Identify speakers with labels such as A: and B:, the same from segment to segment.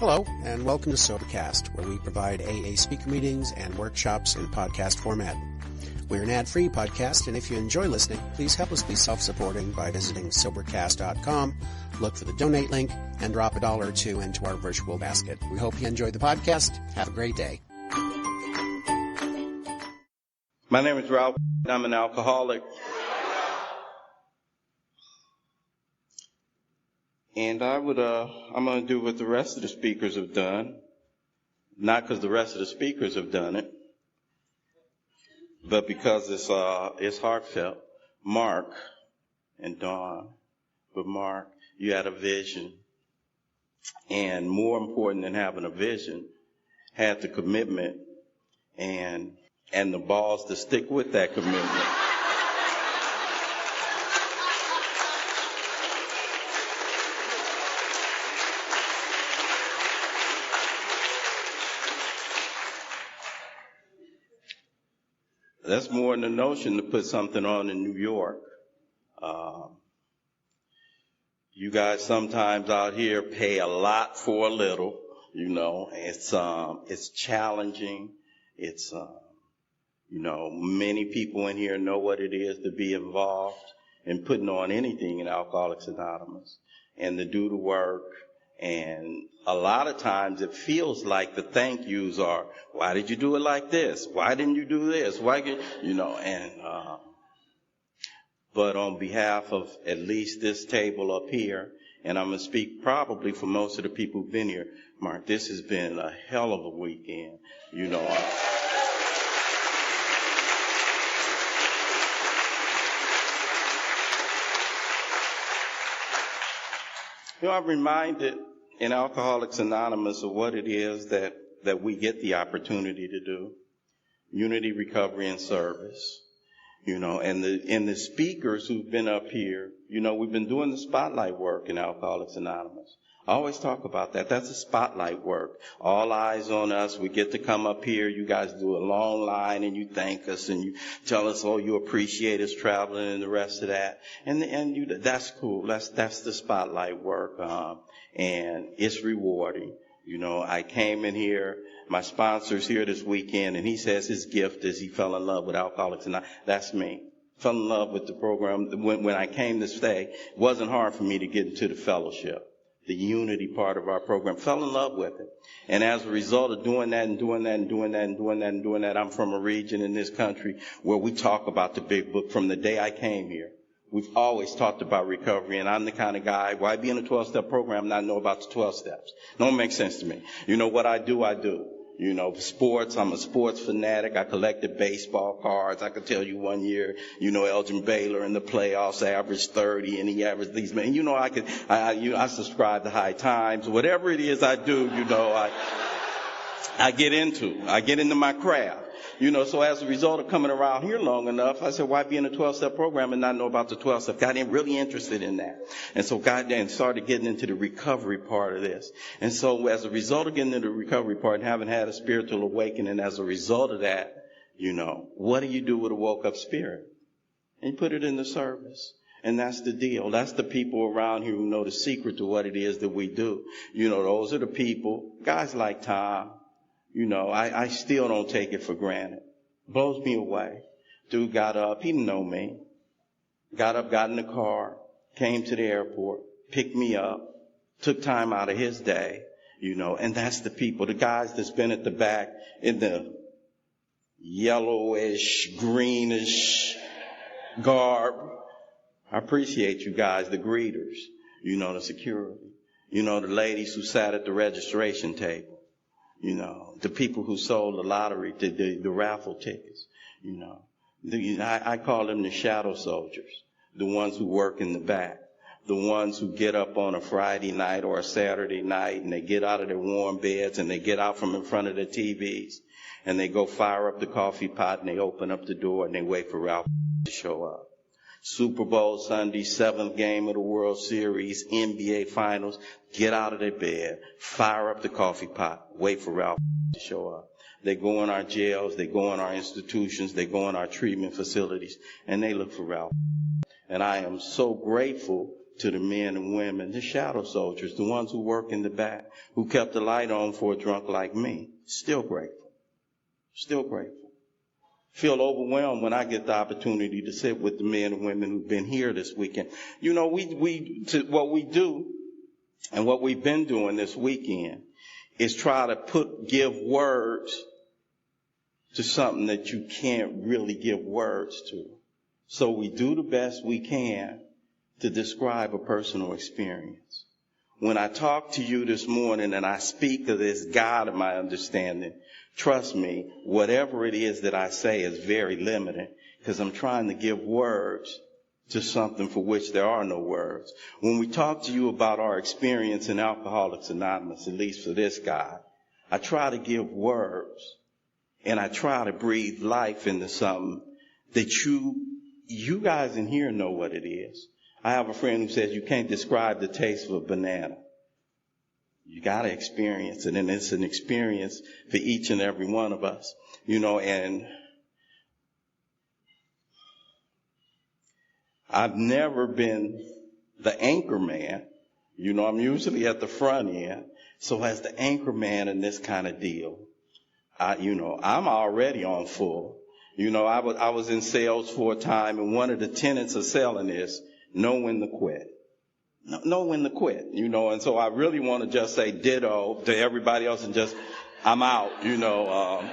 A: Hello, and welcome to Sobercast, where we provide AA speaker meetings and workshops in podcast format. We're an ad-free podcast, and if you enjoy listening, please help us be self-supporting by visiting Sobercast.com, look for the donate link, and drop $1 or $2 into our virtual basket. We hope you enjoyed the podcast. Have a great day.
B: My name is Ralph. I'm an alcoholic. And I'm going to do what the rest of the speakers have done. Not because the rest of the speakers have done it, but because it's heartfelt. Mark and Dawn, but Mark, you had a vision. And more important than having a vision, had the commitment and the balls to stick with that commitment. That's more than the notion to put something on in New York. You guys sometimes out here pay a lot for a little, you know. It's challenging. It's, many people in here know what it is to be involved in putting on anything in Alcoholics Anonymous and to do the work. And a lot of times it feels like the thank yous are, why did you do it like this? Why didn't you do this? But on behalf of at least this table up here, and I'm going to speak probably for most of the people who've been here, Mark, this has been a hell of a weekend, I'm reminded in Alcoholics Anonymous of what it is that we get the opportunity to do. Unity, recovery, and service. And the speakers who've been up here, we've been doing the spotlight work in Alcoholics Anonymous. I always talk about that. That's the spotlight work. All eyes on us. We get to come up here. You guys do a long line and you thank us and you tell us, you appreciate us traveling and the rest of that. And that's cool. That's the spotlight work. And it's rewarding. I came in here. My sponsor's here this weekend, and he says his gift is he fell in love with Alcoholics Anonymous. That's me. Fell in love with the program. When I came to stay, it wasn't hard for me to get into the fellowship, the unity part of our program. Fell in love with it. And as a result of doing that and doing that and doing that and doing that and doing that, I'm from a region in this country where we talk about the big book from the day I came here. We've always talked about recovery, and I'm the kind of guy, why be in a 12-step program and not know about the 12 steps? Don't make sense to me. What I do, I do. Sports, I'm a sports fanatic. I collected baseball cards. I could tell you one year, Elgin Baylor in the playoffs averaged 30 and he averaged these men. I subscribe to High Times. Whatever it is I do, I get into my craft. So as a result of coming around here long enough, I said, why be in a 12-step program and not know about the 12 steps? Got really interested in that. And so started getting into the recovery part of this. And so as a result of getting into the recovery part and having had a spiritual awakening, as a result of that, what do you do with a woke up spirit? And you put it in the service. And that's the deal. That's the people around here who know the secret to what it is that we do. Those are the people, guys like Tom. I still don't take it for granted. Blows me away. Dude got up. He didn't know me. Got up, got in the car, came to the airport, picked me up, took time out of his day, and that's the people. The guys that's been at the back in the yellowish, greenish garb. I appreciate you guys, the greeters, the security, the ladies who sat at the registration table. The people who sold the lottery, the raffle tickets, I call them the shadow soldiers, the ones who work in the back, the ones who get up on a Friday night or a Saturday night and they get out of their warm beds and they get out from in front of their TVs and they go fire up the coffee pot and they open up the door and they wait for Ralph to show up. Super Bowl Sunday, 7th game of the World Series, NBA Finals, get out of their bed, fire up the coffee pot, wait for Ralph to show up. They go in our jails, they go in our institutions, they go in our treatment facilities, and they look for Ralph. And I am so grateful to the men and women, the shadow soldiers, the ones who work in the back, who kept the light on for a drunk like me. Still grateful. Still grateful. Feel overwhelmed when I get the opportunity to sit with the men and women who've been here this weekend. You know, what we do and what we've been doing this weekend is try to give words to something that you can't really give words to. So we do the best we can to describe a personal experience. When I talk to you this morning and I speak of this God of my understanding, trust me, whatever it is that I say is very limited, because I'm trying to give words to something for which there are no words. When we talk to you about our experience in Alcoholics Anonymous, at least for this guy, I try to give words and I try to breathe life into something that you guys in here know what it is. I have a friend who says you can't describe the taste of a banana. You got to experience it, and it's an experience for each and every one of us. You know, and I've never been the anchor man. You know, I'm usually at the front end. So as the anchor man in this kind of deal, I'm already on full. You know, I was in sales for a time, and one of the tenets of selling is know when to quit. Know when to quit, you know, and so I really want to just say ditto to everybody else and just, I'm out, you know,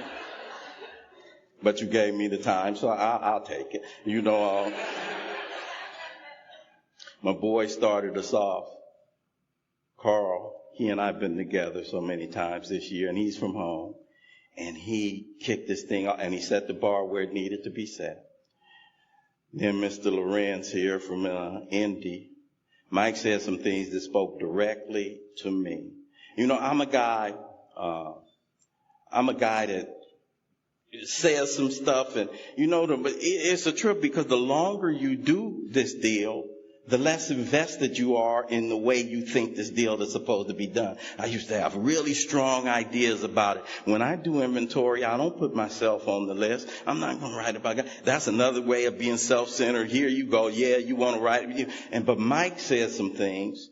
B: but you gave me the time, so I'll take it, you know. My boy started us off, Carl. He and I have been together so many times this year, and he's from home, and he kicked this thing off, and he set the bar where it needed to be set. Then Mr. Lorenz here from Indy, Mike said some things that spoke directly to me. You know, I'm a guy that says some stuff, and but it's a trip, because the longer you do this deal, the less invested you are in the way you think this deal is supposed to be done. I used to have really strong ideas about it. When I do inventory, I don't put myself on the list. I'm not going to write about it. That's another way of being self-centered. Here you go. Yeah, you want to write it. But Mike said some things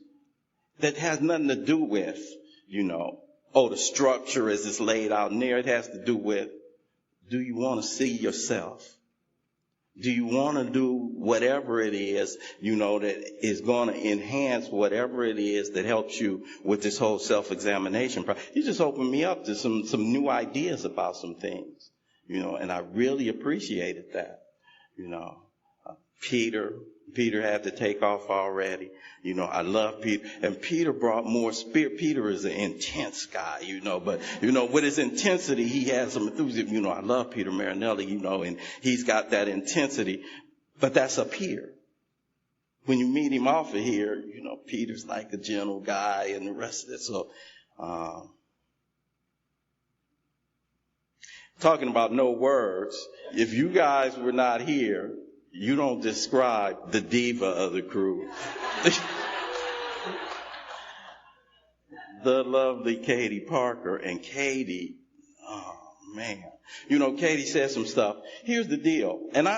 B: that has nothing to do with, the structure as it's laid out in there. It has to do with, do you want to see yourself? Do you want to do whatever it is, that is going to enhance whatever it is that helps you with this whole self-examination process? He just opened me up to some new ideas about some things, and I really appreciated that. Peter had to take off already. I love Peter. And Peter brought more spirit. Peter is an intense guy, but, with his intensity, he has some enthusiasm. I love Peter Marinelli, and he's got that intensity. But that's up here. When you meet him off of here, Peter's like a gentle guy and the rest of it. So, talking about no words, if you guys were not here, you don't describe the diva of the crew. The lovely Katie Parker. And Katie, oh man. Katie said some stuff. Here's the deal. And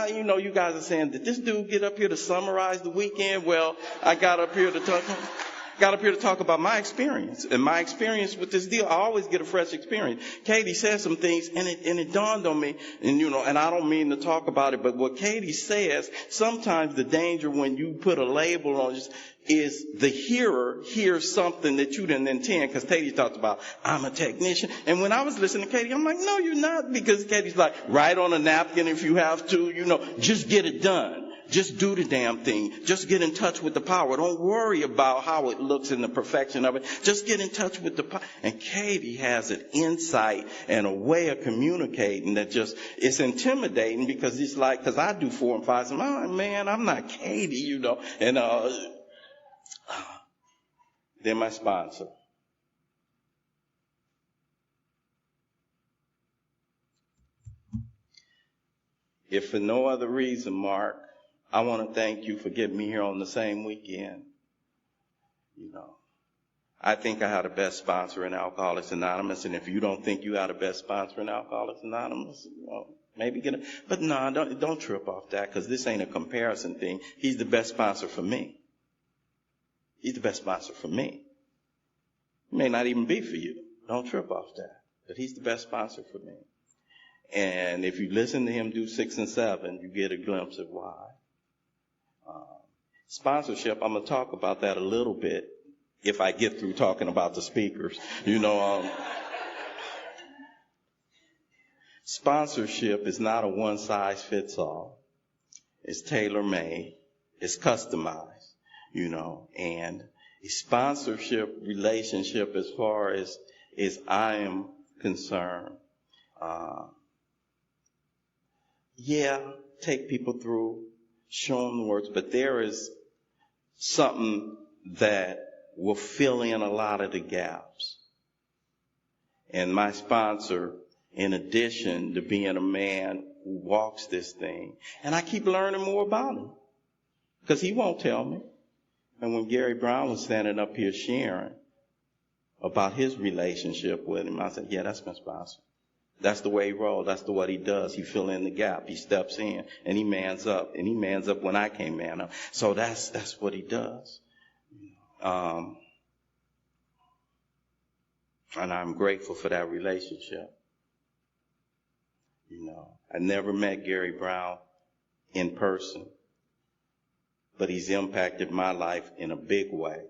B: you guys are saying, did this dude get up here to summarize the weekend? Well, I got up here to talk about my experience. And my experience with this deal, I always get a fresh experience. Katie said some things, and it dawned on me, and I don't mean to talk about it, but what Katie says, sometimes the danger when you put a label on is the hearer hears something that you didn't intend, because Katie talked about, I'm a technician. And when I was listening to Katie, I'm like, no, you're not, because Katie's like, write on a napkin if you have to, just get it done. Just do the damn thing. Just get in touch with the power. Don't worry about how it looks and the perfection of it. Just get in touch with the power. And Katie has an insight and a way of communicating that it's intimidating, because it's like, because I do 4 and 5, so man, I'm not Katie, And then my sponsor. If for no other reason, Mark, I want to thank you for getting me here on the same weekend. I think I had the best sponsor in Alcoholics Anonymous, and if you don't think you had the best sponsor in Alcoholics Anonymous, maybe get it. But no, don't trip off that, because this ain't a comparison thing. He's the best sponsor for me. He's the best sponsor for me. He may not even be for you. Don't trip off that. But he's the best sponsor for me. And if you listen to him do 6 and 7, you get a glimpse of why. Sponsorship, I'm going to talk about that a little bit if I get through talking about the speakers. Sponsorship is not a one-size-fits-all. It's tailor-made. It's customized, and a sponsorship relationship, as far as I am concerned, take people through, show them the words, but there is something that will fill in a lot of the gaps. And my sponsor, in addition to being a man who walks this thing, and I keep learning more about him, because he won't tell me. And when Gary Brown was standing up here sharing about his relationship with him, I said, yeah, that's my sponsor. That's the way he rolls. That's what he does. He fill in the gap. He steps in and he mans up. And he mans up when I can't man up. So that's what he does. And I'm grateful for that relationship. I never met Gary Brown in person, but he's impacted my life in a big way.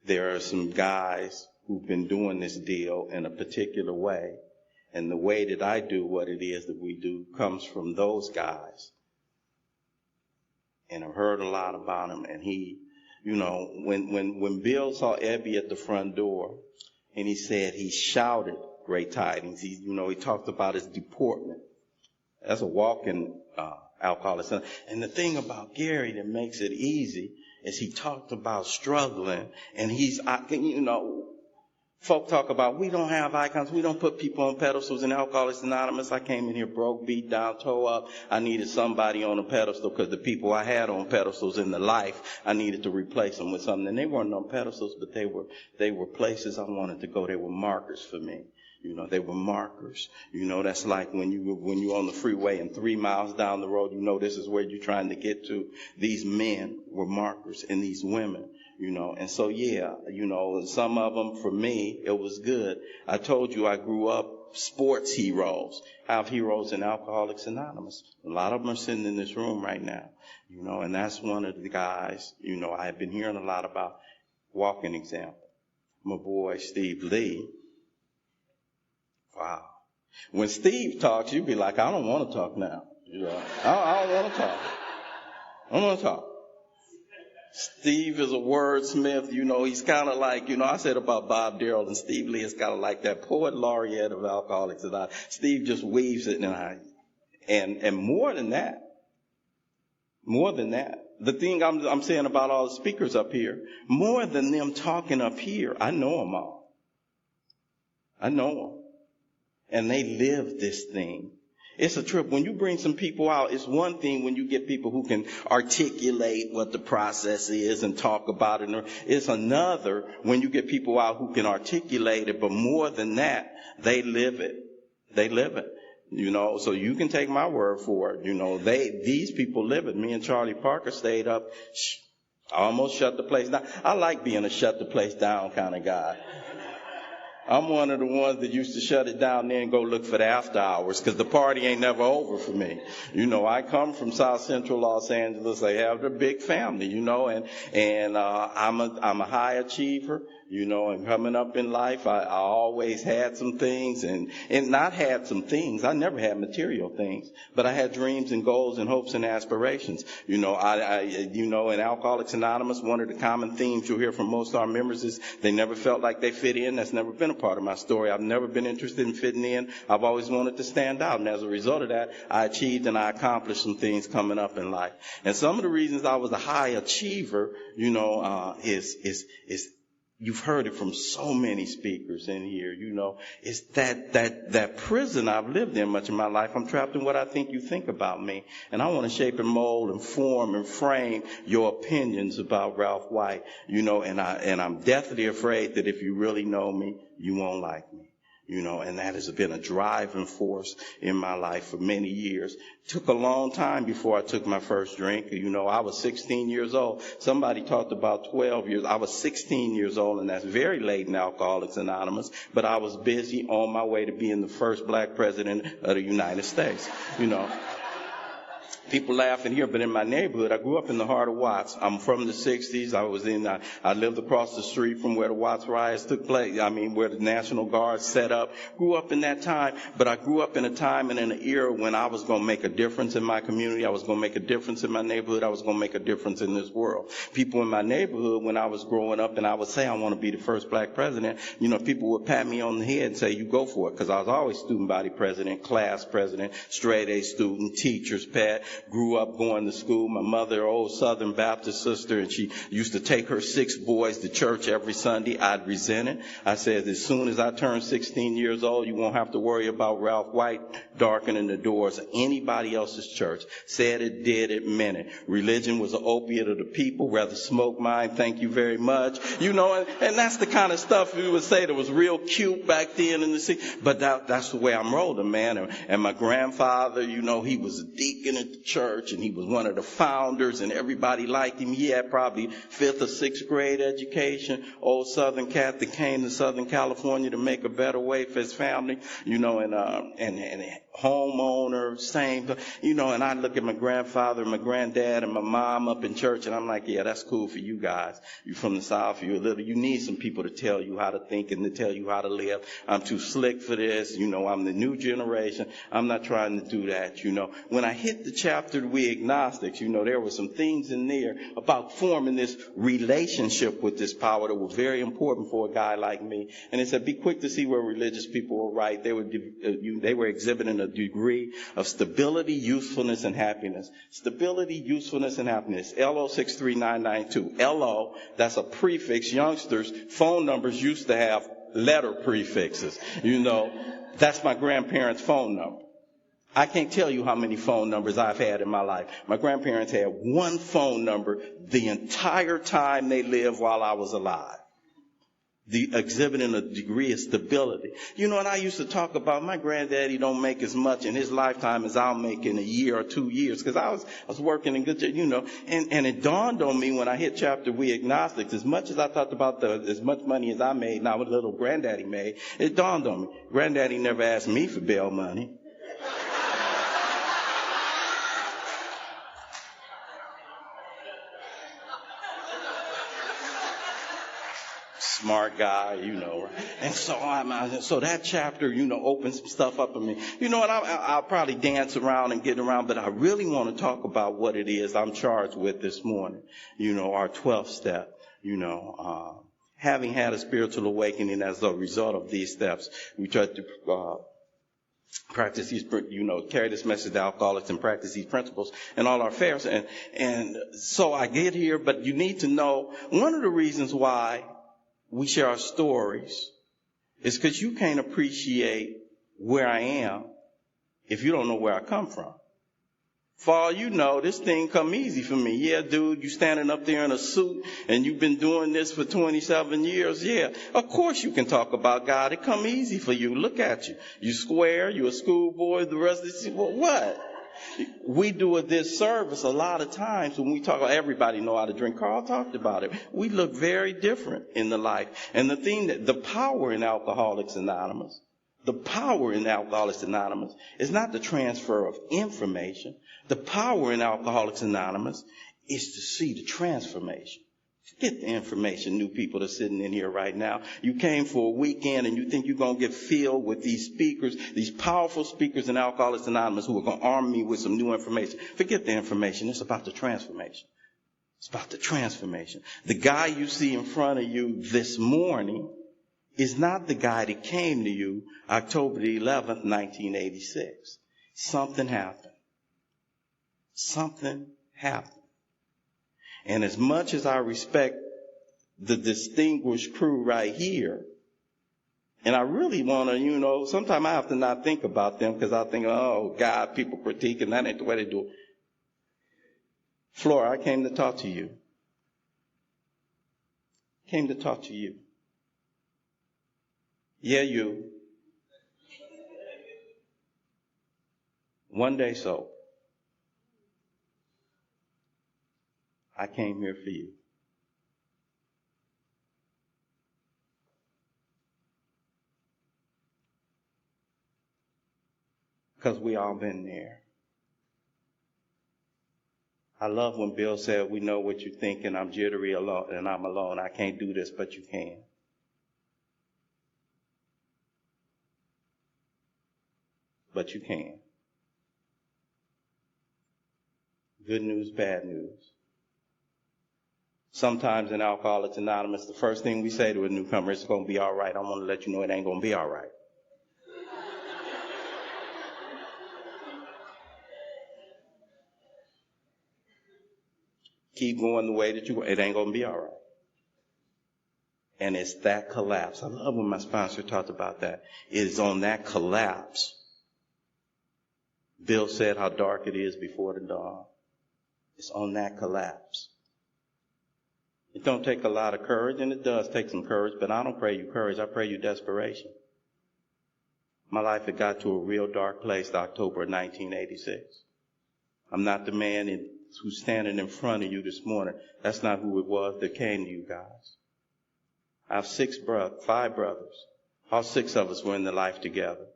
B: There are some guys who've been doing this deal in a particular way, and the way that I do what it is that we do comes from those guys. And I've heard a lot about him, and he, when Bill saw Ebby at the front door, and he said he shouted great tidings, he talked about his deportment. That's a walking alcoholic. And the thing about Gary that makes it easy is he talked about struggling, and folk talk about, we don't have icons, we don't put people on pedestals in Alcoholics Anonymous. I came in here broke, beat down, tore up. I needed somebody on a pedestal because the people I had on pedestals in the life, I needed to replace them with something. And they weren't on pedestals, but they were places I wanted to go. They were markers for me. They were markers. That's like when you're on the freeway and 3 miles down the road, this is where you're trying to get to. These men were markers, and these women, and so, some of them, for me, it was good. I told you I grew up sports heroes. I have heroes in Alcoholics Anonymous. A lot of them are sitting in this room right now, and that's one of the guys, I've been hearing a lot about. Walking example. My boy, Steve Lee. Wow. When Steve talks, you'd be like, I don't want to talk now. I don't want to talk. I don't want to talk. Steve is a wordsmith. He's kind of like, I said about Bob Darrell, and Steve Lee is kind of like that poet laureate of Alcoholics. And Steve just weaves it, and more than that, the thing I'm saying about all the speakers up here, more than them talking up here, I know them all. I know them. And they live this thing. It's a trip. When you bring some people out, it's one thing when you get people who can articulate what the process is and talk about it. It's another when you get people out who can articulate it, but more than that, they live it. They live it. So you can take my word for it. These people live it. Me and Charlie Parker stayed up, almost shut the place down. I like being a shut the place down kind of guy. I'm one of the ones that used to shut it down there and go look for the after hours because the party ain't never over for me. I come from South Central Los Angeles. I have a big family, and I'm a high achiever. And coming up in life, I always had some things and not had some things. I never had material things, but I had dreams and goals and hopes and aspirations. In Alcoholics Anonymous, one of the common themes you'll hear from most of our members is they never felt like they fit in. That's never been a part of my story. I've never been interested in fitting in. I've always wanted to stand out. And as a result of that, I achieved and I accomplished some things coming up in life. And some of the reasons I was a high achiever, is you've heard it from so many speakers in here, it's that prison I've lived in much of my life. I'm trapped in what I think you think about me. And I want to shape and mold and form and frame your opinions about Ralph White, and I'm deathly afraid that if you really know me, you won't like me. And that has been a driving force in my life for many years. Took a long time before I took my first drink. I was 16 years old. Somebody talked about 12 years. I was 16 years old, and that's very late in Alcoholics Anonymous, but I was busy on my way to being the first black president of the United States. People laughing here, but in my neighborhood, I grew up in the heart of Watts. I'm from the 60s. I lived across the street from where the Watts riots took place. Where the National Guard set up. Grew up in that time, but I grew up in a time and in an era when I was going to make a difference in my community. I was going to make a difference in my neighborhood. I was going to make a difference in this world. People in my neighborhood, when I was growing up and I would say I want to be the first black president, people would pat me on the head and say, you go for it. Because I was always student body president, class president, straight A student, teacher's pet. Grew up going to school. My mother, old Southern Baptist sister, and she used to take her 6 boys to church every Sunday. I'd resent it. I said, as soon as I turn 16 years old, you won't have to worry about Ralph White darkening the doors of anybody else's church. Said it, did it, meant it. Religion was an opiate of the people. Rather smoke mine, thank you very much. And that's the kind of stuff we would say that was real cute back then in the city. But that's the way I'm rolling, man. And my grandfather, he was a deacon at the church, and he was one of the founders, and everybody liked him. He had probably 5th or 6th grade education. Old Southern cat that came to Southern California to make a better way for his family, and homeowner, same, and I look at my grandfather and my granddad and my mom up in church, and I'm like, yeah, that's cool for you guys. You're from the South, you need some people to tell you how to think and to tell you how to live. I'm too slick for this, I'm the new generation. I'm not trying to do that, When I hit the chapter, We Agnostics, there were some things in there about forming this relationship with this power that were very important for a guy like me. And it said, be quick to see where religious people were right. They were exhibiting a degree of stability, usefulness, and happiness. Stability, usefulness, and happiness. LO 63992. LO, that's a prefix. Youngsters, phone numbers used to have letter prefixes. That's my grandparents' phone number. I can't tell you how many phone numbers I've had in my life. My grandparents had one phone number the entire time they lived while I was alive. Exhibiting a degree of stability. And I used to talk about my granddaddy don't make as much in his lifetime as I'll make in a year or 2 years, because I was working in good, and it dawned on me when I hit chapter We Agnostics, as much as I talked about as much money as I made, not what little granddaddy made, it dawned on me. Granddaddy never asked me for bail money. Smart guy, And so that chapter, opens some stuff up in me. And I'll probably dance around and get around, but I really want to talk about what it is I'm charged with this morning. Our 12th step, having had a spiritual awakening as a result of these steps, we try to practice these, carry this message to alcoholics and practice these principles in all our affairs. And so I get here, but you need to know one of the reasons why we share our stories is because you can't appreciate where I am if you don't know where I come from. For all you know, this thing come easy for me. Yeah, dude, you standing up there in a suit and you've been doing this for 27 years. Yeah, of course you can talk about God. It come easy for you. Look at you. You square, you a schoolboy, the rest of the, what? We do a disservice a lot of times when we talk about everybody know how to drink. Carl talked about it. We look very different in the life. And the power in Alcoholics Anonymous, is not the transfer of information. The power in Alcoholics Anonymous is to see the transformation. Forget the information, new people that's sitting in here right now. You came for a weekend and you think you're going to get filled with these speakers, these powerful speakers in Alcoholics Anonymous who are going to arm me with some new information. Forget the information. It's about the transformation. It's about the transformation. The guy you see in front of you this morning is not the guy that came to you October the 11th, 1986. Something happened. Something happened. And as much as I respect the distinguished crew right here, and I really want to, sometimes I have to not think about them because I think, oh, God, people critique, and that ain't the way they do it. Flora, I came to talk to you. Yeah, you. One day sober. I came here for you. Because we all been there. I love when Bill said, we know what you're thinking, I'm jittery alone, and I'm alone. I can't do this, but you can. But you can. Good news, bad news. Sometimes in Alcoholics Anonymous, the first thing we say to a newcomer is, it's going to be all right. I want to let you know it ain't going to be all right. Keep going the way that you want. It ain't going to be all right. And it's that collapse. I love when my sponsor talked about that. It is on that collapse. Bill said how dark it is before the dawn. It's on that collapse. It don't take a lot of courage, and it does take some courage, but I don't pray you courage. I pray you desperation. My life had got to a real dark place October of 1986. I'm not the man who's standing in front of you this morning. That's not who it was that came to you guys. I have 5 brothers. All 6 of us were in the life together.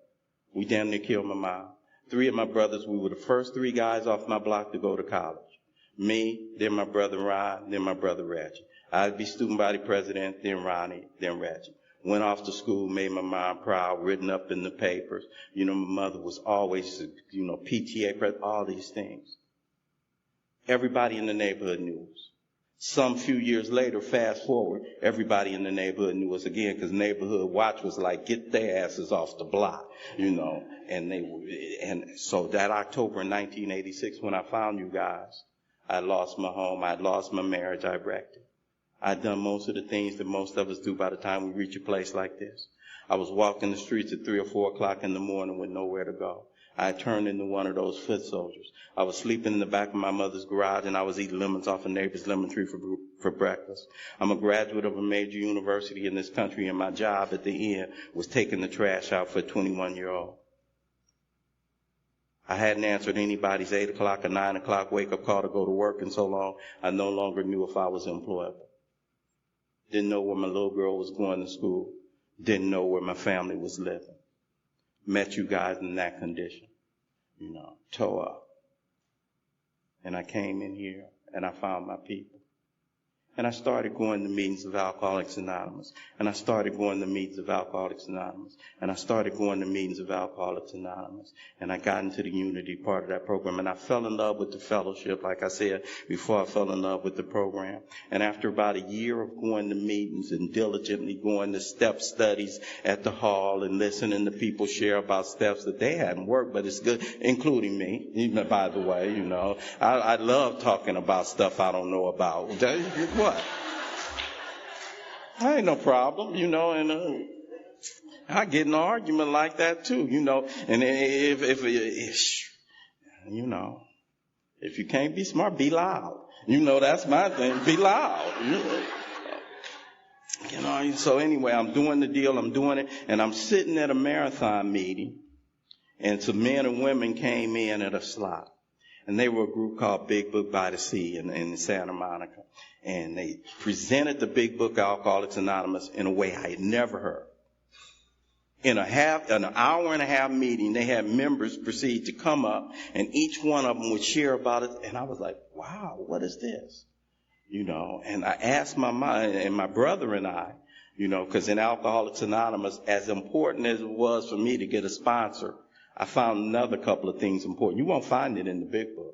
B: We damn near killed my mom. 3 of my brothers, we were the first 3 guys off my block to go to college. Me, then my brother Ron, then my brother Reggie. I'd be student body president, then Ronnie, then Reggie. Went off to school, made my mom proud, written up in the papers. You know, my mother was always, PTA president, all these things. Everybody in the neighborhood knew us. Some few years later, fast forward, everybody in the neighborhood knew us again, because neighborhood watch was like, get their asses off the block, and so that October in 1986, when I found you guys, I lost my home, I'd lost my marriage, I wrecked it. I'd done most of the things that most of us do by the time we reach a place like this. I was walking the streets at 3 or 4 o'clock in the morning with nowhere to go. I turned into one of those foot soldiers. I was sleeping in the back of my mother's garage, and I was eating lemons off a neighbor's lemon tree for breakfast. I'm a graduate of a major university in this country, and my job at the end was taking the trash out for a 21-year-old. I hadn't answered anybody's 8 o'clock or 9 o'clock wake-up call to go to work in so long, I no longer knew if I was employable. Didn't know where my little girl was going to school. Didn't know where my family was living. Met you guys in that condition, toe up. And I came in here, and I found my people. And I started going to meetings of Alcoholics Anonymous. And I started going to meetings of Alcoholics Anonymous. And I started going to meetings of Alcoholics Anonymous. And I got into the unity part of that program. And I fell in love with the fellowship, like I said, before I fell in love with the program. And after about a year of going to meetings and diligently going to step studies at the hall and listening to people share about steps that they hadn't worked, but it's good, including me, by the way, I love talking about stuff I don't know about. What? I ain't no problem, and I get in an argument like that too, and if you can't be smart, be loud. That's my thing. Be loud. So anyway, I'm doing the deal, I'm doing it, and I'm sitting at a marathon meeting, and some men and women came in at a slot. And they were a group called Big Book by the Sea in Santa Monica. And they presented the Big Book Alcoholics Anonymous in a way I had never heard. In an hour and a half meeting, they had members proceed to come up, and each one of them would share about it. And I was like, wow, what is this? And I asked my mom and my brother and I, because in Alcoholics Anonymous, as important as it was for me to get a sponsor, I found another couple of things important. You won't find it in the Big Book.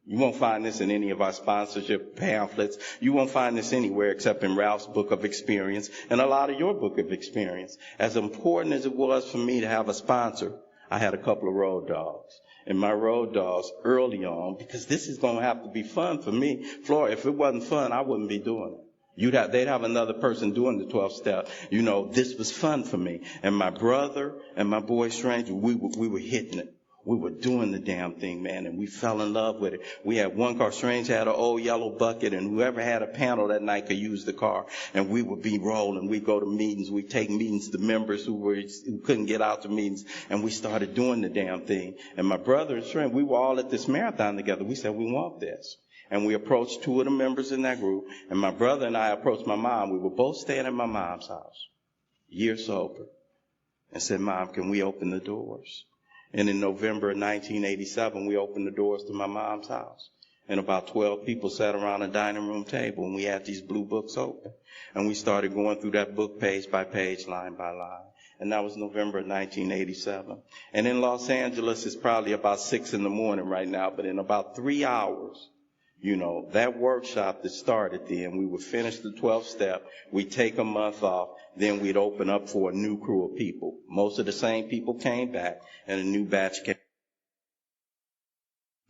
B: You won't find this in any of our sponsorship pamphlets. You won't find this anywhere except in Ralph's book of experience and a lot of your book of experience. As important as it was for me to have a sponsor, I had a couple of road dogs. And my road dogs early on, because this is going to have to be fun for me. Flora, if it wasn't fun, I wouldn't be doing it. They'd have another person doing the 12 step. This was fun for me. And my brother and my boy Stranger, we were hitting it. We were doing the damn thing, man, and we fell in love with it. We had one car. Strange had an old yellow bucket, and whoever had a panel that night could use the car. And we would be rolling. We'd go to meetings. We'd take meetings to members who couldn't get out to meetings, and we started doing the damn thing. And my brother and Strange, we were all at this marathon together. We said, we want this. And we approached two of the members in that group, and my brother and I approached my mom. We were both staying at my mom's house, years sober, and said, Mom, can we open the doors? And in November of 1987, we opened the doors to my mom's house. And about 12 people sat around a dining room table, and we had these blue books open. And we started going through that book page by page, line by line. And that was November of 1987. And in Los Angeles, it's probably about 6 in the morning right now, but in about 3 hours, that workshop that started then, we would finish the 12th step, we'd take a month off, then we'd open up for a new crew of people. Most of the same people came back, and a new batch came.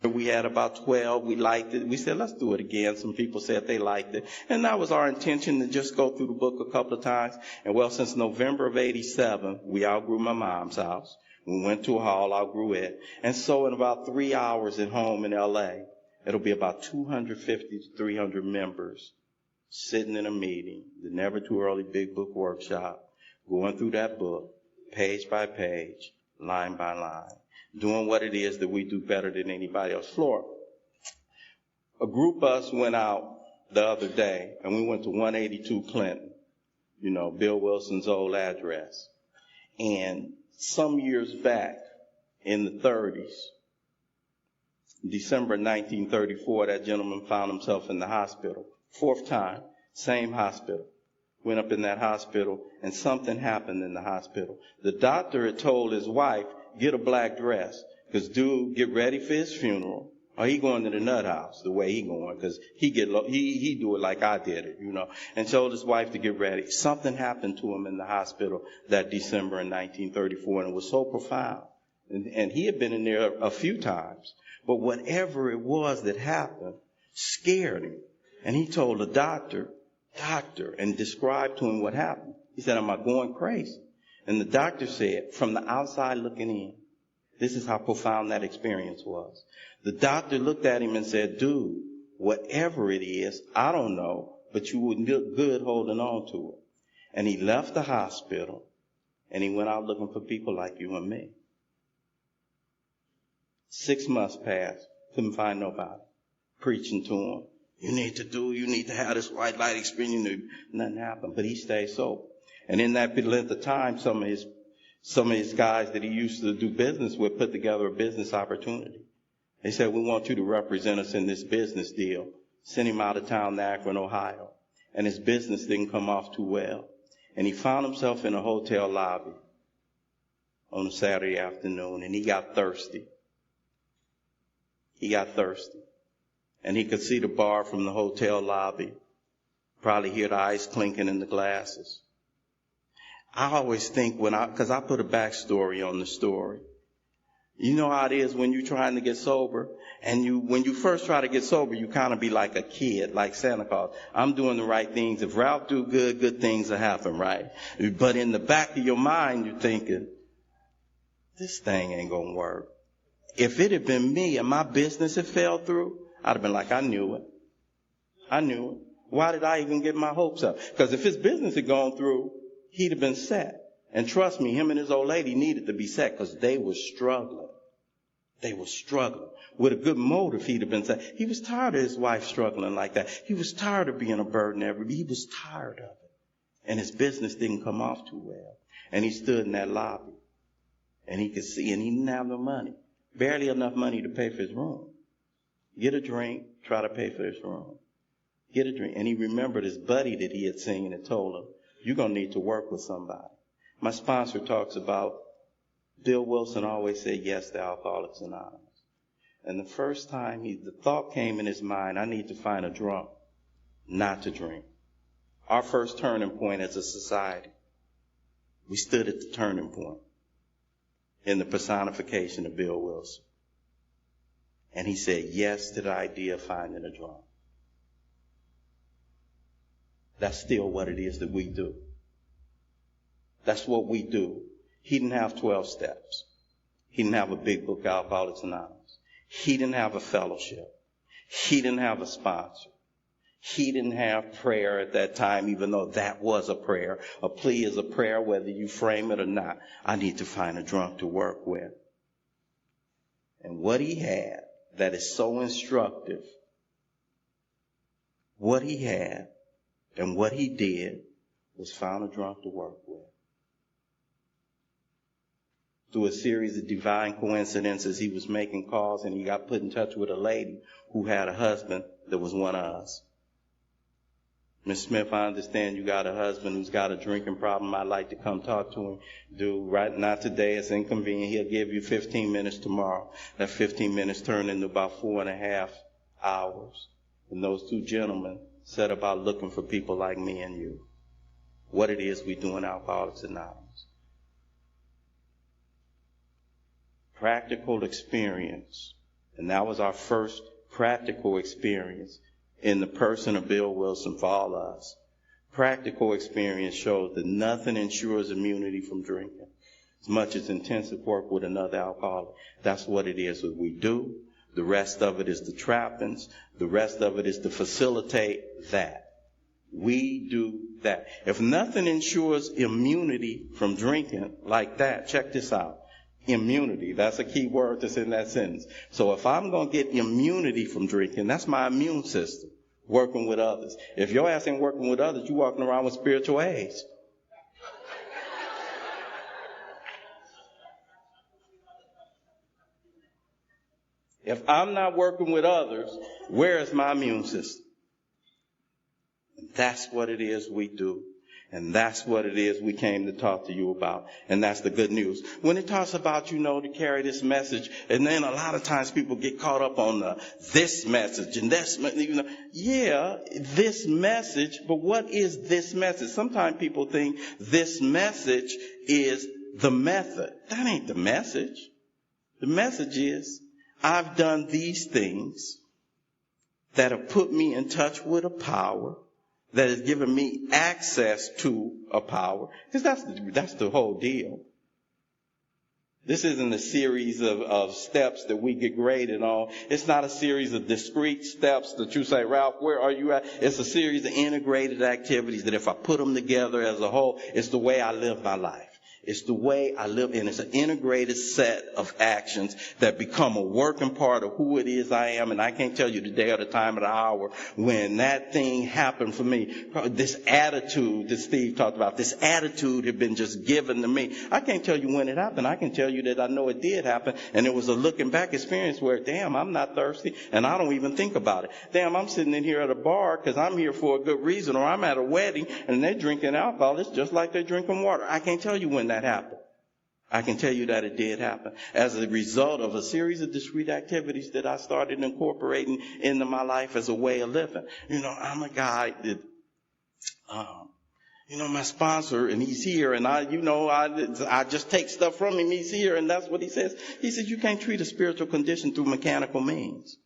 B: We had about 12. We liked it. We said, let's do it again. Some people said they liked it. And that was our intention, to just go through the book a couple of times. And well, since November of 87, we outgrew my mom's house. We went to a hall, outgrew it. And so in about 3 hours at home in L.A., it'll be about 250 to 300 members sitting in a meeting, the Never Too Early Big Book Workshop, going through that book, page by page, line by line, doing what it is that we do better than anybody else. Florida. A group of us went out the other day, and we went to 182 Clinton, Bill Wilson's old address. And some years back, in the 30s, December 1934, that gentleman found himself in the hospital. 4th time, same hospital. Went up in that hospital, and something happened in the hospital. The doctor had told his wife, get a black dress, because dude, get ready for his funeral, or he going to the nut house the way he going, because he do it like I did it, and told his wife to get ready. Something happened to him in the hospital that December in 1934, and it was so profound. And he had been in there a few times. But whatever it was that happened scared him. And he told the doctor, and described to him what happened. He said, am I going crazy? And the doctor said, from the outside looking in, this is how profound that experience was. The doctor looked at him and said, dude, whatever it is, I don't know, but you would look good holding on to it. And he left the hospital, and he went out looking for people like you and me. 6 months passed, couldn't find nobody. Preaching to him. You need to have this white light experience. Nothing happened, but he stayed sober. And in that length of time, some of his guys that he used to do business with put together a business opportunity. They said, we want you to represent us in this business deal. Sent him out of town to Akron, Ohio. And his business didn't come off too well. And he found himself in a hotel lobby on a Saturday afternoon, and he got thirsty. And he could see the bar from the hotel lobby. Probably hear the ice clinking in the glasses. I always think because I put a backstory on the story. You know how it is when you're trying to get sober, and when you first try to get sober, you kind of be like a kid, like Santa Claus. I'm doing the right things. If Ralph do good, good things will happen, right? But in the back of your mind, you're thinking, this thing ain't gonna work. If it had been me and my business had fell through, I'd have been like, I knew it. Why did I even get my hopes up? Because if his business had gone through, he'd have been set. And trust me, him and his old lady needed to be set because they were struggling. With a good motive, he'd have been set. He was tired of his wife struggling like that. He was tired of being a burden every. He was tired of it. And his business didn't come off too well. And he stood in that lobby. And he could see, and he didn't have no money. Barely enough money to pay for his room. Get a drink, try to pay for his room. Get a drink. And he remembered his buddy that he had seen and told him, you're going to need to work with somebody. My sponsor talks about Bill Wilson always said yes to Alcoholics Anonymous. And the first time the thought came in his mind, I need to find a drunk not to drink. Our first turning point as a society. We stood at the turning point in the personification of Bill Wilson. And he said yes to the idea of finding a drunk. That's still what it is that we do. That's what we do. He didn't have 12 steps. He didn't have a big book, Alcoholics Anonymous. He didn't have a fellowship. He didn't have a sponsor. He didn't have prayer at that time, even though that was a prayer. A plea is a prayer, whether you frame it or not. I need to find a drunk to work with. And what he had that is so instructive, what he had and what he did was found a drunk to work with. Through a series of divine coincidences, he was making calls and he got put in touch with a lady who had a husband that was one of us. Ms. Smith, I understand you got a husband who's got a drinking problem. I'd like to come talk to him. Right, not today. It's inconvenient. He'll give you 15 minutes tomorrow. That 15 minutes turned into about 4.5 hours. And those two gentlemen set about looking for people like me and you. What it is we do in Alcoholics Anonymous. Practical experience. And that was our first practical experience in the person of Bill Wilson for all of us. Practical experience shows that nothing ensures immunity from drinking as much as intensive work with another alcoholic. That's what it is that we do. The rest of it is the trappings. The rest of it is to facilitate that. We do that. If nothing ensures immunity from drinking like that, check this out. Immunity. That's a key word that's in that sentence. So if I'm going to get immunity from drinking, that's my immune system, working with others. If your ass ain't working with others, you're walking around with spiritual AIDS. If I'm not working with others, where is my immune system? That's what it is we do. And that's what it is we came to talk to you about. And that's the good news. When it talks about, to carry this message, and then a lot of times people get caught up on this message and this, yeah, this message, but what is this message? Sometimes people think this message is the method. That ain't the message. The message is, I've done these things that have put me in touch with a power that has given me access to a power. Because that's the whole deal. This isn't a series of steps that we get graded on. It's not a series of discrete steps that you say, Ralph, where are you at? It's a series of integrated activities that if I put them together as a whole, it's the way I live my life. It's the way I live, and it's an integrated set of actions that become a working part of who it is I am. And I can't tell you the day or the time or the hour when that thing happened for me. This attitude that Steve talked about, this attitude had been just given to me. I can't tell you when it happened. I can tell you that I know it did happen, and it was a looking back experience where, damn, I'm not thirsty, and I don't even think about it. Damn, I'm sitting in here at a bar because I'm here for a good reason, or I'm at a wedding, and they're drinking alcohol. It's just like they're drinking water. I can't tell you when that happened. I can tell you that it did happen as a result of a series of discrete activities that I started incorporating into my life as a way of living. I'm a guy that, my sponsor, and he's here, and I just take stuff from him. He's here, and that's what he says. He says, you can't treat a spiritual condition through mechanical means.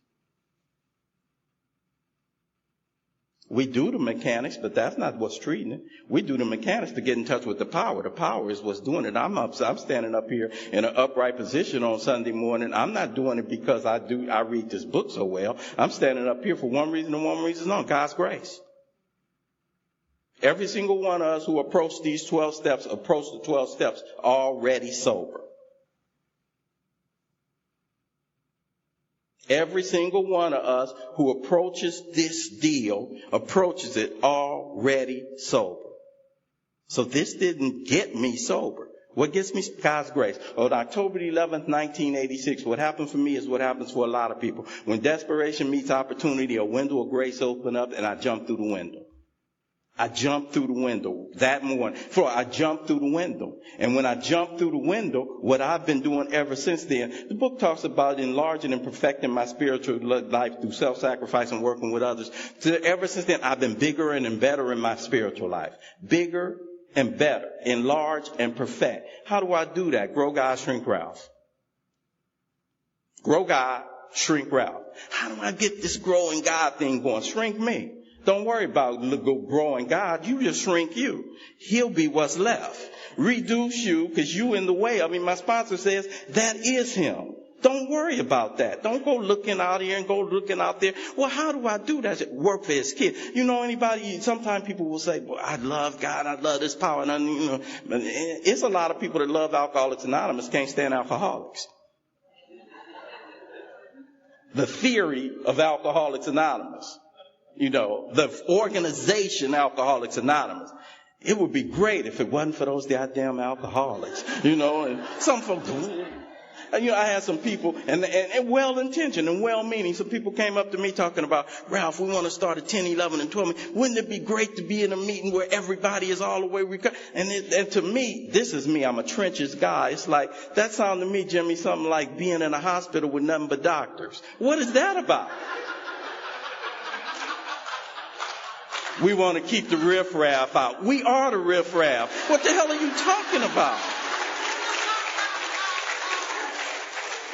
B: We do the mechanics, but that's not what's treating it. We do the mechanics to get in touch with the power. The power is what's doing it. I'm standing up here in an upright position on Sunday morning. I'm not doing it because I read this book so well. I'm standing up here for one reason and one reason only, God's grace. Every single one of us who approach these 12 steps, approach the 12 steps already sober. Every single one of us who approaches this deal, approaches it already sober. So this didn't get me sober. What gets me? God's grace. On October 11th, 1986, what happened for me is what happens for a lot of people. When desperation meets opportunity, a window of grace opened up and I jumped through the window. I jumped through the window that morning. I jumped through the window. And when I jumped through the window, what I've been doing ever since then, the book talks about enlarging and perfecting my spiritual life through self-sacrifice and working with others. So ever since then, I've been bigger and better in my spiritual life. Bigger and better. Enlarge and perfect. How do I do that? Grow God, shrink Ralph. Grow God, shrink Ralph. How do I get this growing God thing going? Shrink me. Don't worry about growing God. You just shrink you. He'll be what's left. reduce you because you in the way. I mean, my sponsor says that is him. Don't worry about that. Don't go looking out here and go looking out there. Well, how do I do that? Work for his kid. You know, anybody, sometimes people will say, well, I love God. I love this power. And you know, it's a lot of people that love Alcoholics Anonymous can't stand alcoholics. The theory of Alcoholics Anonymous, you know, the organization Alcoholics Anonymous. It would be great if it wasn't for those goddamn alcoholics, you know, and some folks, you know, I had some people, and well-intentioned and well-meaning, some people came up to me talking about, Ralph, we want to start at 10, 11, and 12. Wouldn't it be great to be in a meeting where everybody is all the way recovered? And to me, this is me, I'm a trenches guy. It's like, that sounded to me, Jimmy, something like being in a hospital with nothing but doctors. What is that about? We want to keep the riffraff out. We are the riffraff. What the hell are you talking about?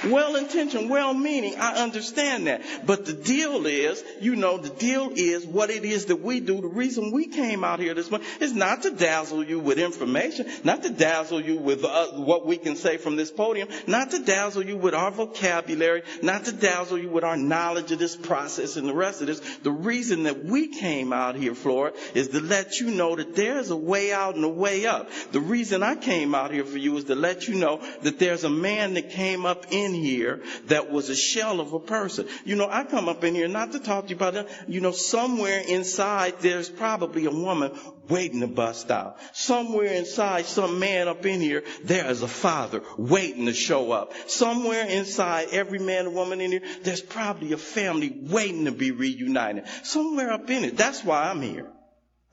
B: Well-intentioned, well-meaning, I understand that. But the deal is, you know, the deal is what it is that we do. The reason we came out here this morning is not to dazzle you with information, not to dazzle you with what we can say from this podium, not to dazzle you with our vocabulary, not to dazzle you with our knowledge of this process and the rest of this. The reason that we came out here, Flora, is to let you know that there's a way out and a way up. The reason I came out here for you is to let you know that there's a man that came up in here that was a shell of a person. You know, I come up in here not to talk to you about that. You know, somewhere inside there's probably a woman waiting to bust out. Somewhere inside some man up in here, there is a father waiting to show up. Somewhere inside every man and woman in here, there's probably a family waiting to be reunited. Somewhere up in it. That's why I'm here.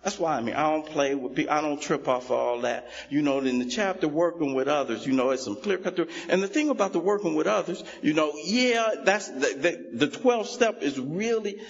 B: That's why I don't play with people. I don't trip off of all that. You know, in the chapter working with others, you know, it's some clear cut through. And the thing about the working with others, you know, yeah, that's the 12th step is really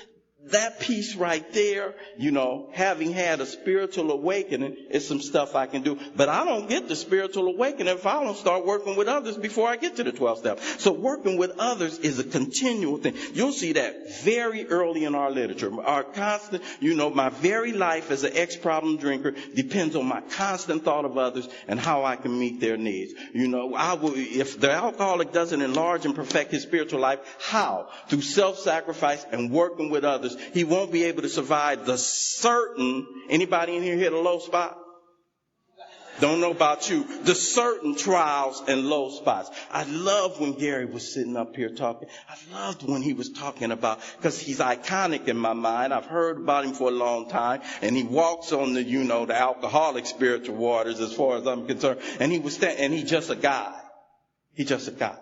B: that piece right there. You know, having had a spiritual awakening is some stuff I can do. But I don't get the spiritual awakening if I don't start working with others before I get to the 12th step. So working with others is a continual thing. You'll see that very early in our literature. Our constant, you know, my very life as an ex-problem drinker depends on my constant thought of others and how I can meet their needs. You know, if the alcoholic doesn't enlarge and perfect his spiritual life, how? Through self-sacrifice and working with others. He won't be able to survive the certain, anybody in here hit a low spot? Don't know about you. The certain trials and low spots. I loved when Gary was sitting up here talking. I loved when he was talking about, because he's iconic in my mind. I've heard about him for a long time. And he walks on the, you know, the alcoholic spiritual waters as far as I'm concerned. And he was, and he's just a guy. He's just a guy.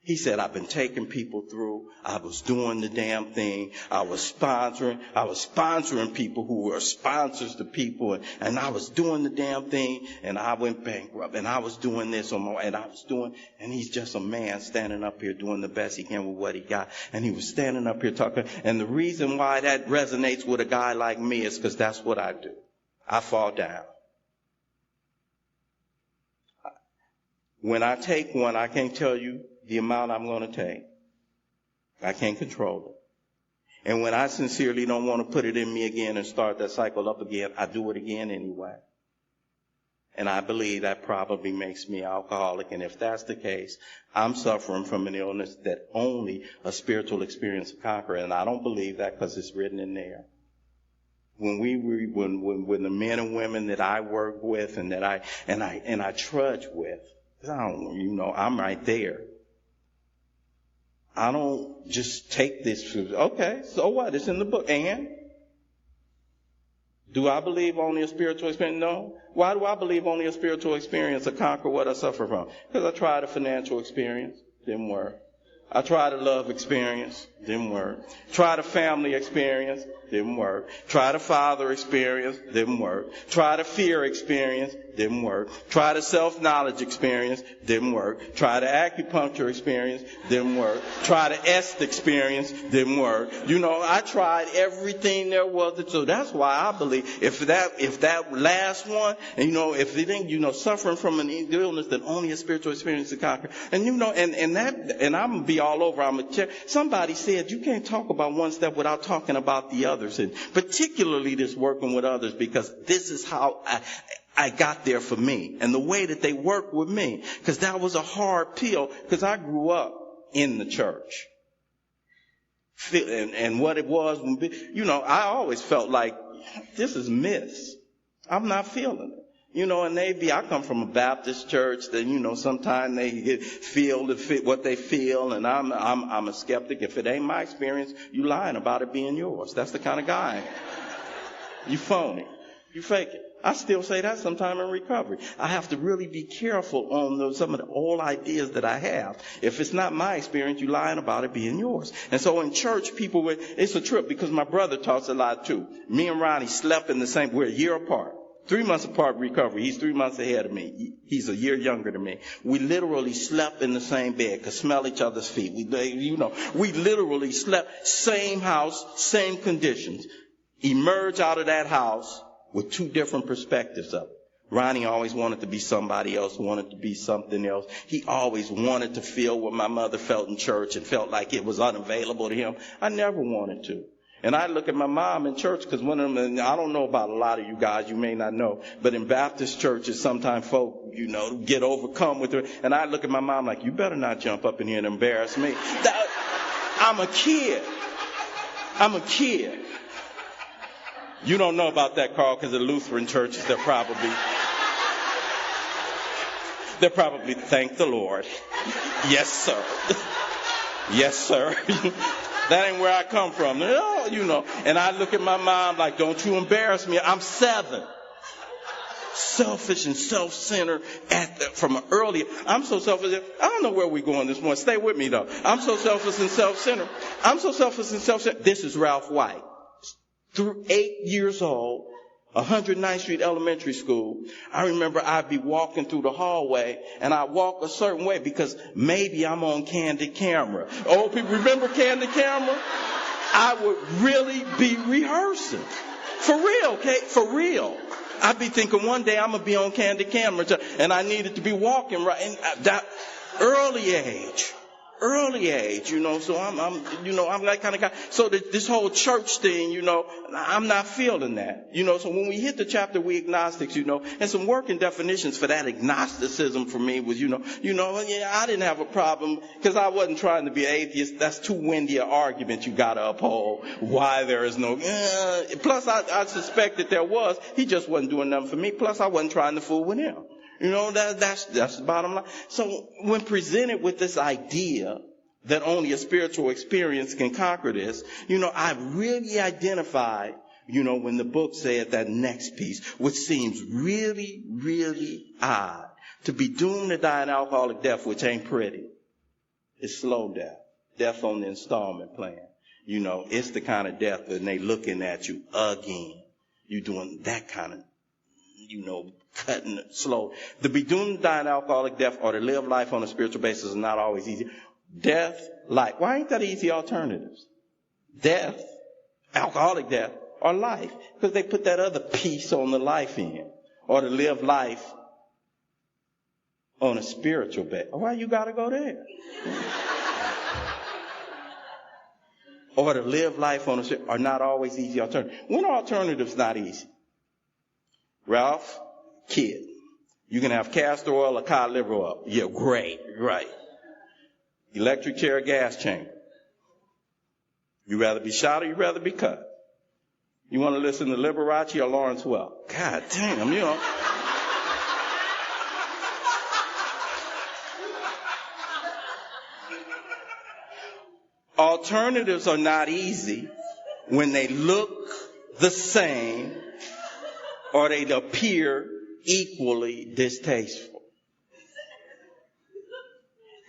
B: He said, I've been taking people through. I was doing the damn thing. I was sponsoring people who were sponsors to people. And I was doing the damn thing. And I went bankrupt. And I was doing this and he's just a man standing up here doing the best he can with what he got. And he was standing up here talking. And the reason why that resonates with a guy like me is because that's what I do. I fall down. When I take one, I can't tell you the amount I'm going to take. I can't control it. And when I sincerely don't want to put it in me again and start that cycle up again, I do it again anyway. And I believe that probably makes me alcoholic. And if that's the case, I'm suffering from an illness that only a spiritual experience can conquer. And I don't believe that because it's written in there. When the men and women that I work with and that I trudge with, I'm right there. I don't just take this, okay, so what? It's in the book. And? Do I believe only a spiritual experience? No. Why do I believe only a spiritual experience to conquer what I suffer from? Because I tried a financial experience, didn't work. I tried a love experience, didn't work. Tried a family experience, didn't work. Tried a father experience, didn't work. Tried a fear experience, didn't work. Tried a self-knowledge experience, didn't work. Tried an acupuncture experience, didn't work. Tried an est experience, didn't work. You know, I tried everything there was. So that's why I believe if that last one, and if it ain't, suffering from an illness that only a spiritual experience can conquer. And and I'm gonna be all over. Somebody said you can't talk about one step without talking about the others, and particularly this working with others, because this is how I got there for me and the way that they worked with me, because that was a hard pill, because I grew up in the church. And what it was, I always felt like this is myths. I'm not feeling it. And I come from a Baptist church that, sometimes they feel to fit what they feel, and I'm a skeptic. If it ain't my experience, you lying about it being yours. That's the kind of guy I am. You phony. You fake it. I still say that sometime in recovery. I have to really be careful on some of the old ideas that I have. If it's not my experience, you lying about it being yours. And so in church, it's a trip, because my brother talks a lot too. Me and Ronnie slept in the same, we're a year apart. 3 months apart recovery. He's 3 months ahead of me. He's a year younger than me. We literally slept in the same bed, could smell each other's feet. We literally slept, same house, same conditions. Emerge out of that house with two different perspectives of it. Ronnie always wanted to be somebody else, wanted to be something else. He always wanted to feel what my mother felt in church and felt like it was unavailable to him. I never wanted to. And I look at my mom in church, because one of them, I don't know about a lot of you guys, you may not know, but in Baptist churches, sometimes folk, get overcome with her. And I look at my mom like, you better not jump up in here and embarrass me. I'm a kid. You don't know about that, Carl, because the Lutheran churches, they're probably, thank the Lord. Yes, sir. Yes, sir. That ain't where I come from. And I look at my mom like, don't you embarrass me. I'm 7. Selfish and self-centered from an early. I'm so selfish. I don't know where we're going this morning. Stay with me, though. I'm so selfish and self-centered. This is Ralph White. Through 8 years old, 109th Street Elementary School, I remember I'd be walking through the hallway, and I'd walk a certain way because maybe I'm on candid camera. Old people remember candid camera? I would really be rehearsing. For real, okay? For real. I'd be thinking one day I'm going to be on candid camera, and I needed to be walking right. And that early age, so I'm that kind of guy. So this whole church thing, I'm not feeling that. So when we hit the chapter, we agnostics, and some working definitions for that agnosticism for me was, I didn't have a problem because I wasn't trying to be atheist. That's too windy an argument you got to uphold. Why there is no, plus I suspected there was. He just wasn't doing nothing for me. Plus I wasn't trying to fool with him. That's the bottom line. So when presented with this idea that only a spiritual experience can conquer this, I really identified, when the book said that next piece, which seems really, really odd, to be doomed to die an alcoholic death, which ain't pretty. It's slow death. Death on the installment plan. It's the kind of death that they looking at you again. You doing that kind of, cutting it slow. To be doomed to die an alcoholic death or to live life on a spiritual basis is not always easy. Death, life. Why ain't that easy alternatives? Death, alcoholic death, or life. Because they put that other piece on the life end. Or to live life on a spiritual basis. Why you got to go there? Or to live life on a are not always easy alternatives. When are alternatives not easy? Ralph, kid. You can have castor oil or cod liver oil. Yeah, great, right. Electric chair, gas chamber. You rather be shot or you rather be cut? You want to listen to Liberace or Lawrence Welk? God damn, Alternatives are not easy when they look the same or they appear equally distasteful.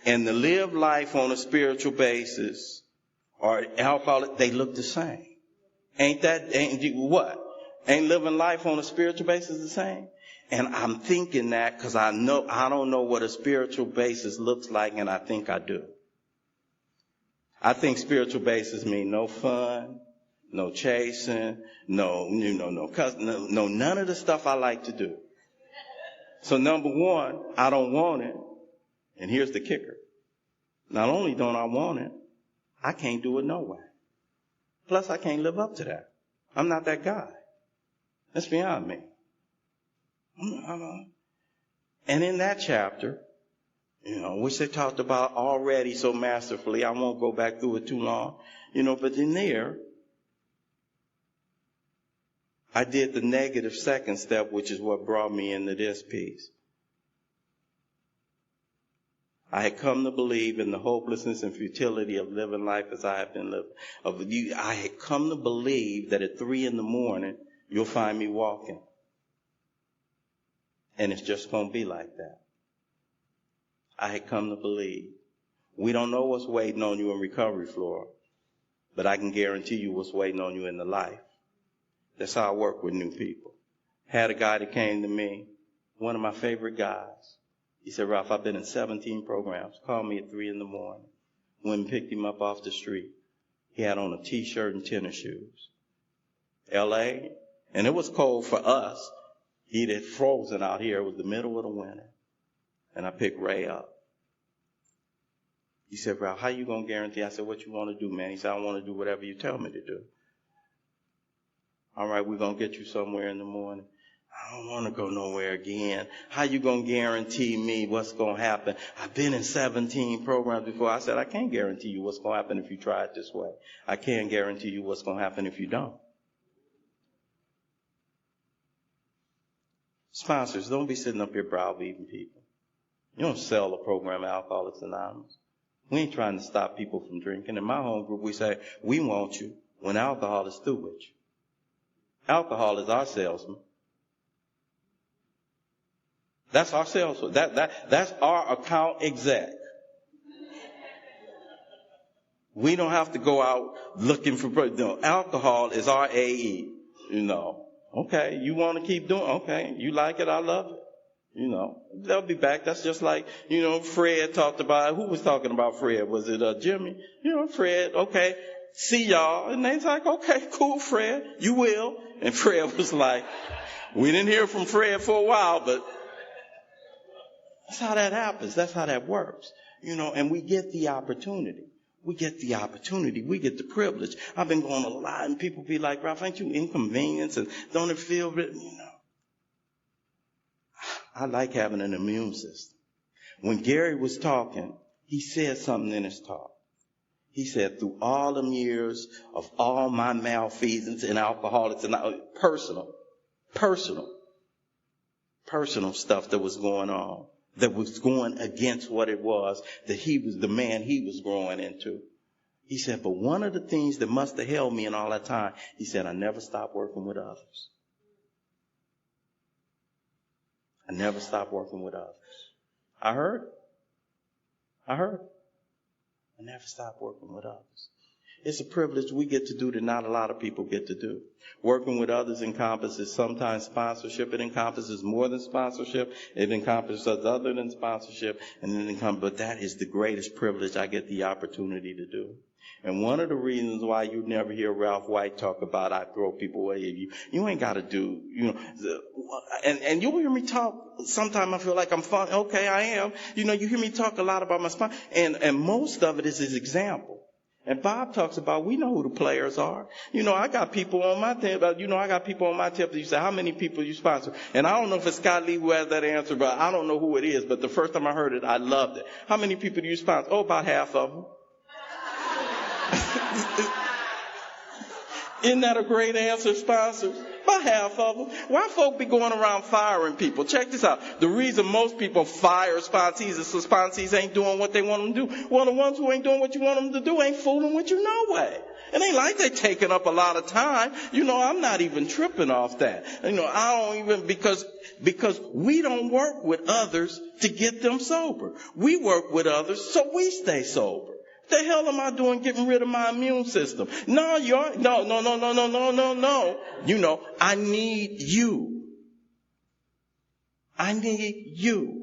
B: And to live life on a spiritual basis or alcoholic, they look the same. Ain't living life on a spiritual basis the same? And I'm thinking that because I don't know what a spiritual basis looks like, and I think I do. I think spiritual basis mean no fun, no chasing, no none of the stuff I like to do. So number one, I don't want it. And here's the kicker. Not only don't I want it, I can't do it no way. Plus, I can't live up to that. I'm not that guy. That's beyond me. And in that chapter, which they talked about already so masterfully, I won't go back through it too long, but in there, I did the negative second step, which is what brought me into this piece. I had come to believe in the hopelessness and futility of living life as I have been living. I had come to believe that at 3 a.m, you'll find me walking. And it's just going to be like that. I had come to believe. We don't know what's waiting on you in recovery, Flora, but I can guarantee you what's waiting on you in the life. That's how I work with new people. Had a guy that came to me, one of my favorite guys. He said, Ralph, I've been in 17 programs. Called me at 3 a.m. Went and picked him up off the street. He had on a T-shirt and tennis shoes. L.A., and it was cold for us. He'd had frozen out here. It was the middle of the winter. And I picked Ray up. He said, Ralph, how you going to guarantee? I said, what you want to do, man? He said, I want to do whatever you tell me to do. All right, we're going to get you somewhere in the morning. I don't want to go nowhere again. How you going to guarantee me what's going to happen? I've been in 17 programs before. I said, I can't guarantee you what's going to happen if you try it this way. I can't guarantee you what's going to happen if you don't. Sponsors, don't be sitting up here browbeating people. You don't sell a program at Alcoholics Anonymous. We ain't trying to stop people from drinking. In my home group, we say, we want you when alcohol is through with you. Alcohol is our salesman. That's our salesman. That's our account exec. We don't have to go out looking for... No, alcohol is our AE. Okay, you want to keep doing... Okay, you like it, I love it. They'll be back. That's just like, Fred talked about... Who was talking about Fred? Was it Jimmy? Fred, okay, see y'all. And they's like, okay, cool, Fred, you will. And Fred was like, we didn't hear from Fred for a while, but that's how that happens. That's how that works. And we get the opportunity. We get the opportunity. We get the privilege. I've been going a lot, and people be like, Ralph, ain't you inconvenienced? And don't it feel, I like having an immune system. When Gary was talking, he said something in his talk. He said, through all them years of all my malfeasance and alcoholics and personal stuff that was going on, that was going against what it was that he was the man he was growing into. He said, but one of the things that must have held me in all that time, he said, I never stopped working with others. I never stopped working with others. I heard. I never stopped working with others. It's a privilege we get to do that not a lot of people get to do. Working with others encompasses sometimes sponsorship. It encompasses more than sponsorship. It encompasses other than sponsorship. But that is the greatest privilege I get the opportunity to do. And one of the reasons why you never hear Ralph White talk about I throw people away, you ain't got to do, and you'll hear me talk. Sometimes I feel like I'm fun. Okay, I am. You hear me talk a lot about my sponsor, and most of it is his example. And Bob talks about, we know who the players are. I got people on my tip. I got people on my tip that you say, how many people you sponsor? And I don't know if it's Scott Lee who has that answer, but I don't know who it is. But the first time I heard it, I loved it. How many people do you sponsor? Oh, about half of them. Isn't that a great answer, sponsors? About half of them. Why folk be going around firing people? Check this out. The reason most people fire sponsees is so sponsees ain't doing what they want them to do. Well, the ones who ain't doing what you want them to do ain't fooling with you no way. It ain't like they taking up a lot of time. I'm not even tripping off that. I don't even, because we don't work with others to get them sober. We work with others so we stay sober. The hell am I doing getting rid of my immune system? No. I need you. I need you.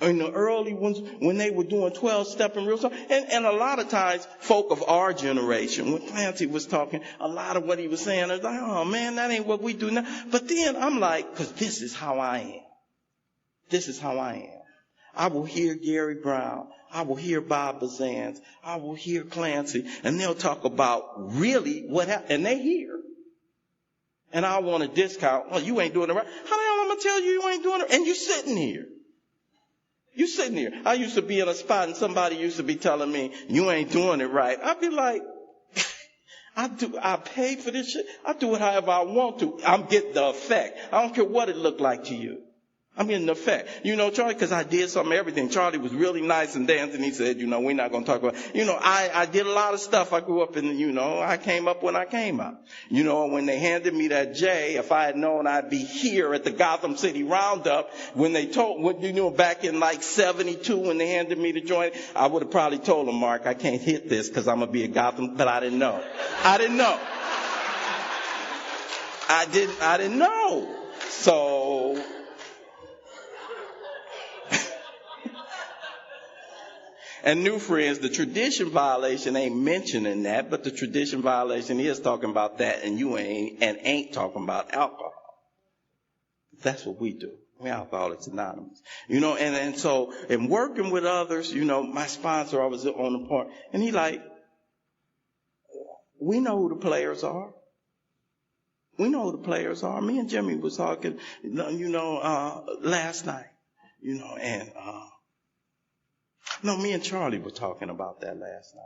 B: In the early ones, when they were doing 12-step and real stuff, and a lot of times, folk of our generation, when Clancy was talking, a lot of what he was saying, I was like, oh man, that ain't what we do now. But then I'm like, because this is how I am. This is how I am. I will hear Gary Brown. I will hear Bob Bazans. I will hear Clancy. And they'll talk about really what happened. And they hear. And I want to discount. Oh, you ain't doing it right. How the hell am I going to tell you ain't doing it? And you sitting here. You sitting here. I used to be in a spot and somebody used to be telling me, you ain't doing it right. I'd be like, I paid for this shit. I do it however I want to. I'm getting the effect. I don't care what it looked like to you. I'm getting the effect. You know, Charlie, because I did some everything. Charlie was really nice and dancing. He said, we're not going to talk about, I did a lot of stuff. I grew up in, I came up when I came up. When they handed me that J, if I had known I'd be here at the Gotham City Roundup, when they told, back in like 72 when they handed me the joint, I would have probably told them, Mark, I can't hit this because I'm going to be at Gotham, but I didn't know. I didn't know. So, and new friends, the tradition violation ain't mentioning that, but the tradition violation is talking about that, and you ain't talking about alcohol. That's what we do. We're Alcoholics Anonymous. And so in working with others, my sponsor, I was on the part, and he like, we know who the players are. We know who the players are. Me and Jimmy was talking, last night, me and Charlie were talking about that last night.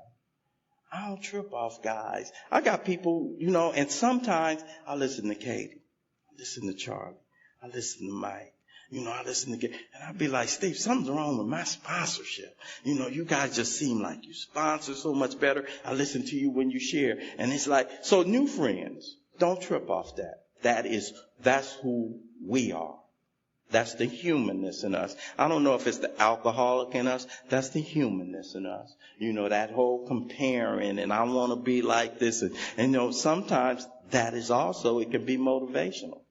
B: I don't trip off guys. I got people, and sometimes I listen to Katie. I listen to Charlie. I listen to Mike. I listen to, and I'd be like, Steve, something's wrong with my sponsorship. You guys just seem like you sponsor so much better. I listen to you when you share. And it's like, so new friends, don't trip off that. That's who we are. That's the humanness in us. I don't know if it's the alcoholic in us. That's the humanness in us. That whole comparing and I want to be like this. And sometimes that is also, it can be motivational.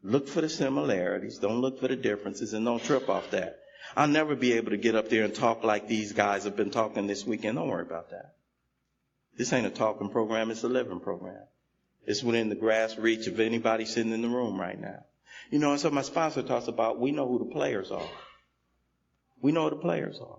B: Look for the similarities. Don't look for the differences and don't trip off that. I'll never be able to get up there and talk like these guys have been talking this weekend. Don't worry about that. This ain't a talking program. It's a living program. It's within the grasp reach of anybody sitting in the room right now. And so my sponsor talks about, we know who the players are. We know who the players are.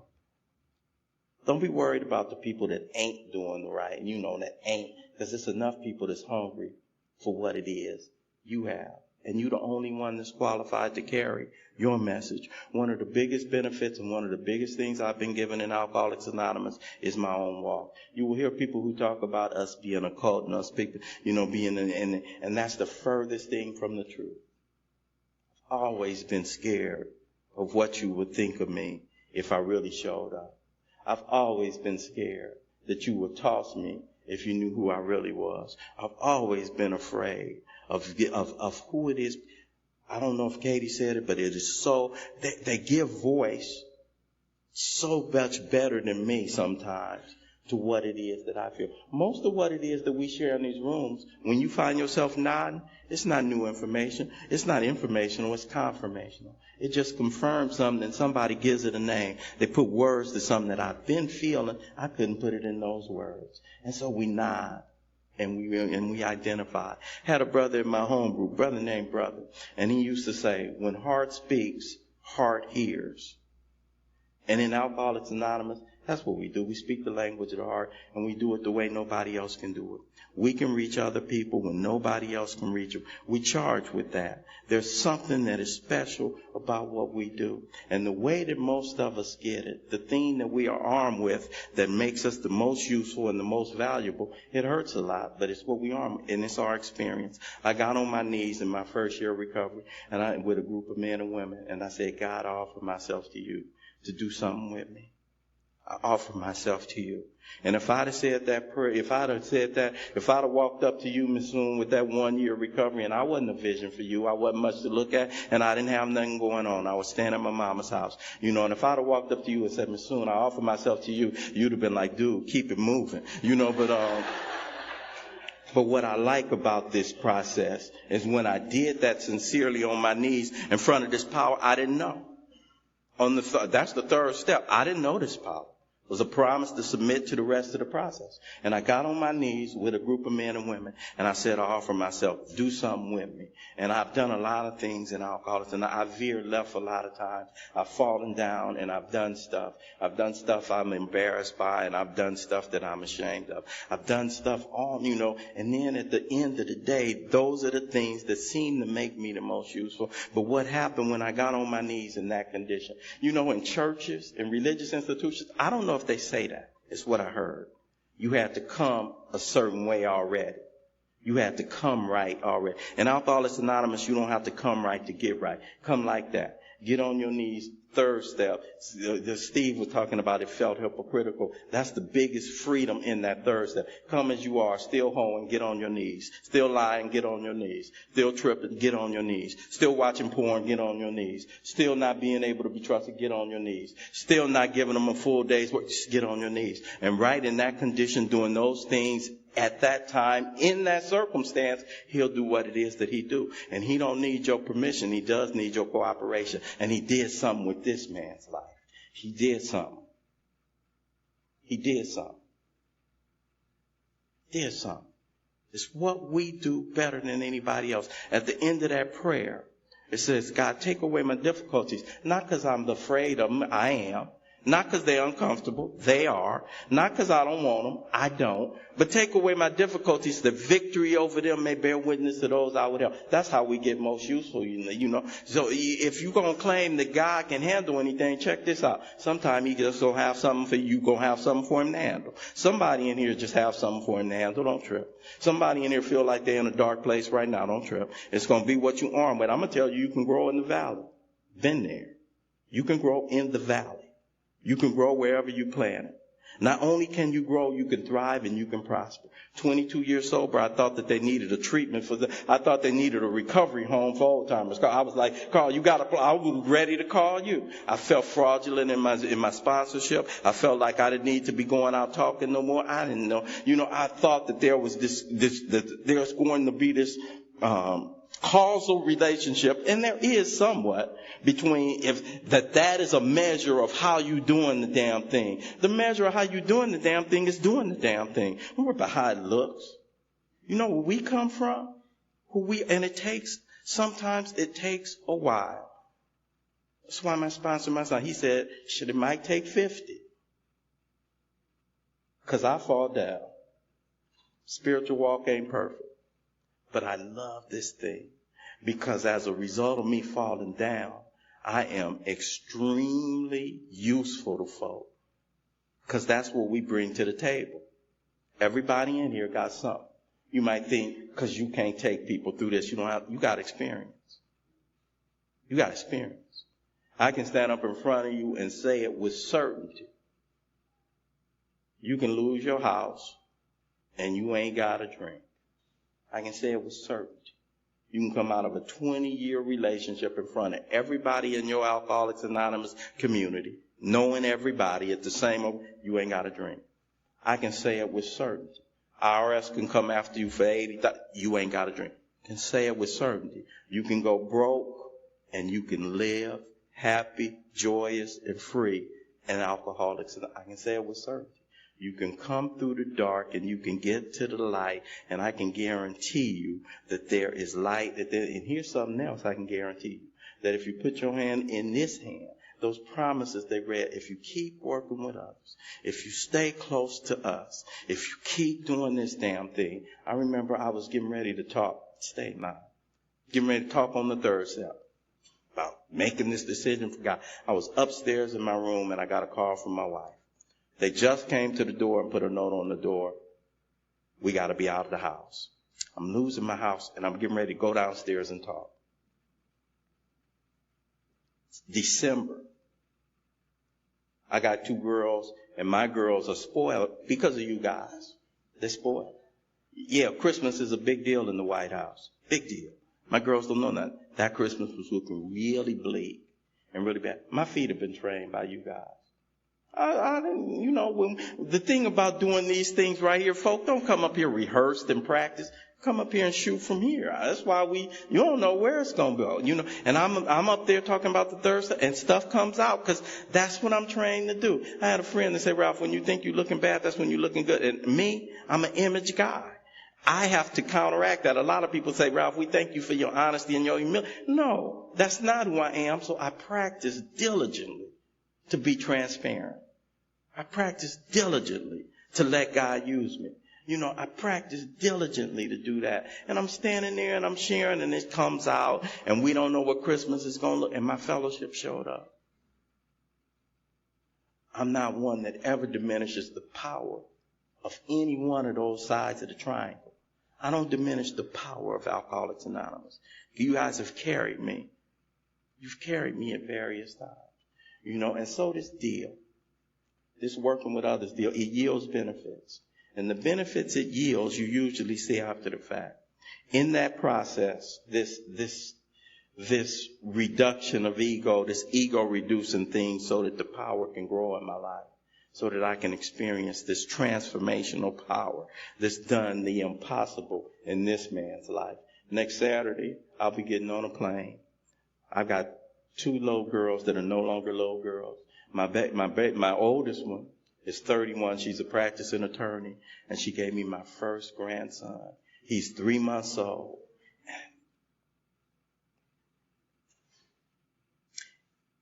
B: Don't be worried about the people that ain't doing the right. That ain't, because there's enough people that's hungry for what it is you have. And you're the only one that's qualified to carry your message. One of the biggest benefits and one of the biggest things I've been given in Alcoholics Anonymous is my own walk. You will hear people who talk about us being a cult and us, being and that's the furthest thing from the truth. I've always been scared of what you would think of me if I really showed up. I've always been scared that you would toss me if you knew who I really was. I've always been afraid of who it is. I don't know if Katie said it, but it is so, they give voice so much better than me sometimes to what it is that I feel. Most of what it is that we share in these rooms, when you find yourself nodding, it's not new information. It's not informational. It's confirmational. It just confirms something and somebody gives it a name. They put words to something that I've been feeling. I couldn't put it in those words. And so we nod. And we identify. Had a brother in my home group, brother named Brother, and he used to say, when heart speaks, heart hears. And in Alcoholics Anonymous, that's what we do. We speak the language of the heart, and we do it the way nobody else can do it. We can reach other people when nobody else can reach them. We charge with that. There's something that is special about what we do. And the way that most of us get it, the thing that we are armed with that makes us the most useful and the most valuable, it hurts a lot, but it's what we are, and it's our experience. I got on my knees in my first year of recovery, and with a group of men and women, and I said, God, I offer myself to you to do something with me. I offer myself to you. And if I'd have said that prayer, if I'd have walked up to you, Miss Soon, with that 1 year recovery, and I wasn't a vision for you, I wasn't much to look at, and I didn't have nothing going on. I was staying at my mama's house, and if I'd have walked up to you and said, Miss Soon, I offer myself to you, you'd have been like, dude, keep it moving, But what I like about this process is when I did that sincerely on my knees in front of this power, I didn't know. That's the third step. I didn't know this power. It was a promise to submit to the rest of the process. And I got on my knees with a group of men and women, and I said, I offer myself, do something with me. And I've done a lot of things in alcoholics, and I've veered left a lot of times. I've fallen down, and I've done stuff. I've done stuff I'm embarrassed by, and I've done stuff that I'm ashamed of. I've done stuff and then at the end of the day, those are the things that seem to make me the most useful. But what happened when I got on my knees in that condition? In churches, in religious institutions, I don't know if they say that. It's what I heard. You had to come a certain way already. You had to come right already. In Alcoholics Anonymous, you don't have to come right to get right. Come like that. Get on your knees. Third step. Steve was talking about it felt hypocritical. That's the biggest freedom in that third step. Come as you are, still hoeing, get on your knees. Still lying, get on your knees. Still tripping, get on your knees. Still watching porn, get on your knees. Still not being able to be trusted, get on your knees. Still not giving them a full day's work, just get on your knees. And right in that condition, doing those things at that time, in that circumstance, he'll do what it is that he do. And he don't need your permission. He does need your cooperation. And he did something with this man's life. He did something. He did something. Did something. It's what we do better than anybody else. At the end of that prayer, it says, God, take away my difficulties. Not because I'm afraid of them. I am. Not because they're uncomfortable. They are. Not because I don't want them. I don't. But take away my difficulties. The victory over them may bear witness to those I would help. That's how we get most useful, So if you're going to claim that God can handle anything, check this out. Sometimes he just going to have something for you. Going to have something for him to handle. Somebody in here just have something for him to handle. Don't trip. Somebody in here feel like they're in a dark place right now. Don't trip. It's going to be what you arm with. I'm going to tell you, you can grow in the valley. Been there. You can grow in the valley. You can grow wherever you plant it. Not only can you grow, you can thrive and you can prosper. 22 years sober, I thought that they needed a treatment I thought they needed a recovery home for old timers. I was like, Carl, I was ready to call you. I felt fraudulent in my sponsorship. I felt like I didn't need to be going out talking no more. I didn't know. I thought that there was that there's going to be this, causal relationship, and there is somewhat between that is a measure of how you doing the damn thing. The measure of how you doing the damn thing is doing the damn thing. Don't worry about how it looks. You know where we come from? Sometimes it takes a while. That's why my sponsor, my son, he said, it might take 50. Because I fall down. Spiritual walk ain't perfect. But I love this thing because as a result of me falling down, I am extremely useful to folk because that's what we bring to the table. Everybody in here got something. You might think because you can't take people through this, you got experience. You got experience. I can stand up in front of you and say it with certainty. You can lose your house and you ain't got a drink. I can say it with certainty. You can come out of a 20-year relationship in front of everybody in your Alcoholics Anonymous community, knowing everybody at the same, you ain't got a drink. I can say it with certainty. IRS can come after you for $80,000, you ain't got a drink. I can say it with certainty. You can go broke and you can live happy, joyous, and free in Alcoholics. I can say it with certainty. You can come through the dark and you can get to the light, and I can guarantee you that there is light. And here's something else I can guarantee you, that if you put your hand in this hand, those promises they read, if you keep working with others, if you stay close to us, if you keep doing this damn thing. I remember I was getting ready to talk, getting ready to talk on the third step about making this decision for God. I was upstairs in my room and I got a call from my wife. They just came to the door and put a note on the door. We got to be out of the house. I'm losing my house, and I'm getting ready to go downstairs and talk. It's December. I got 2 girls, and my girls are spoiled because of you guys. They're spoiled. Yeah, Christmas is a big deal in the White House. Big deal. My girls don't know nothing. That Christmas was looking really bleak and really bad. My feet have been trained by you guys. I didn't, when the thing about doing these things right here, folk, don't come up here rehearsed and practice. Come up here and shoot from here. That's why you don't know where it's going to go, and I'm up there talking about the third stuff, and stuff comes out because that's what I'm trained to do. I had a friend that said, Ralph, when you think you're looking bad, that's when you're looking good. And me, I'm an image guy. I have to counteract that. A lot of people say, Ralph, we thank you for your honesty and your humility. No, that's not who I am. So I practice diligently to be transparent. I practice diligently to let God use me. I practice diligently to do that. And I'm standing there and I'm sharing and it comes out and we don't know what Christmas is going to look. And my fellowship showed up. I'm not one that ever diminishes the power of any one of those sides of the triangle. I don't diminish the power of Alcoholics Anonymous. You guys have carried me. You've carried me at various times. And so this deal, this working with others deal, it yields benefits. And the benefits it yields, you usually see after the fact. In that process, this reduction of ego, this ego reducing thing so that the power can grow in my life, so that I can experience this transformational power that's done the impossible in this man's life. Next Saturday, I'll be getting on a plane. I've got 2 little girls that are no longer little girls. My oldest one is 31. She's a practicing attorney, and she gave me my first grandson. He's 3 months old.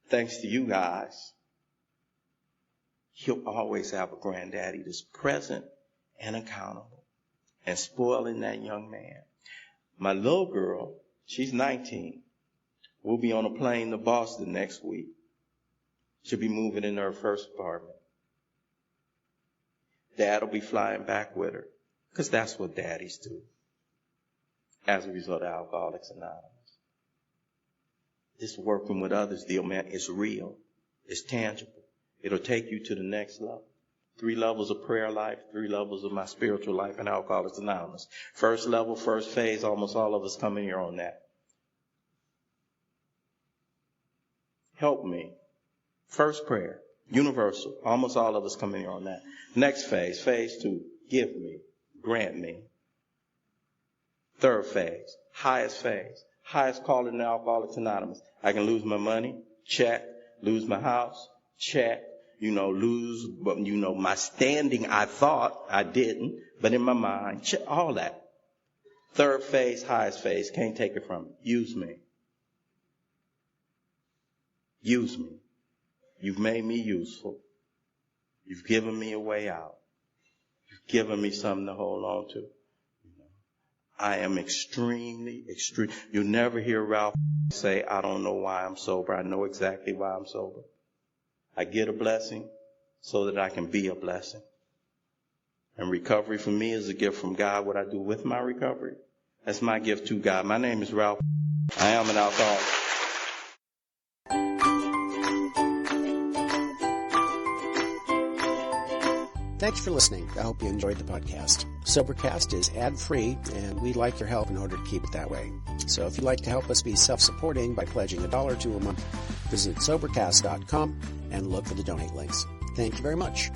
B: Thanks to you guys, he'll always have a granddaddy that's present and accountable and spoiling that young man. My little girl, she's 19. We'll be on a plane to Boston next week. She'll be moving into her first apartment. Dad will be flying back with her because that's what daddies do as a result of Alcoholics Anonymous. This working with others deal, man, is real. It's tangible. It'll take you to the next level. 3 levels of prayer life, 3 levels of my spiritual life in Alcoholics Anonymous. First level, first phase, almost all of us come in here on that. Help me. First prayer, universal. Almost all of us come in here on that. Next phase, phase 2, give me, grant me. Third phase, highest calling in Alcoholics Anonymous. I can lose my money, check. Lose my house, check. Lose, my standing, I thought I didn't, but in my mind, check, all that. Third phase, highest phase, can't take it from me. Use me. Use me. You've made me useful. You've given me a way out. You've given me something to hold on to. I am extreme. You'll never hear Ralph say, I don't know why I'm sober. I know exactly why I'm sober. I get a blessing so that I can be a blessing. And recovery for me is a gift from God. What I do with my recovery, that's my gift to God. My name is Ralph. I am an alcoholic.
A: Thanks for listening. I hope you enjoyed the podcast. Sobercast is ad-free, and we'd like your help in order to keep it that way. So if you'd like to help us be self-supporting by pledging $1 or $2 a month, visit Sobercast.com and look for the donate links. Thank you very much.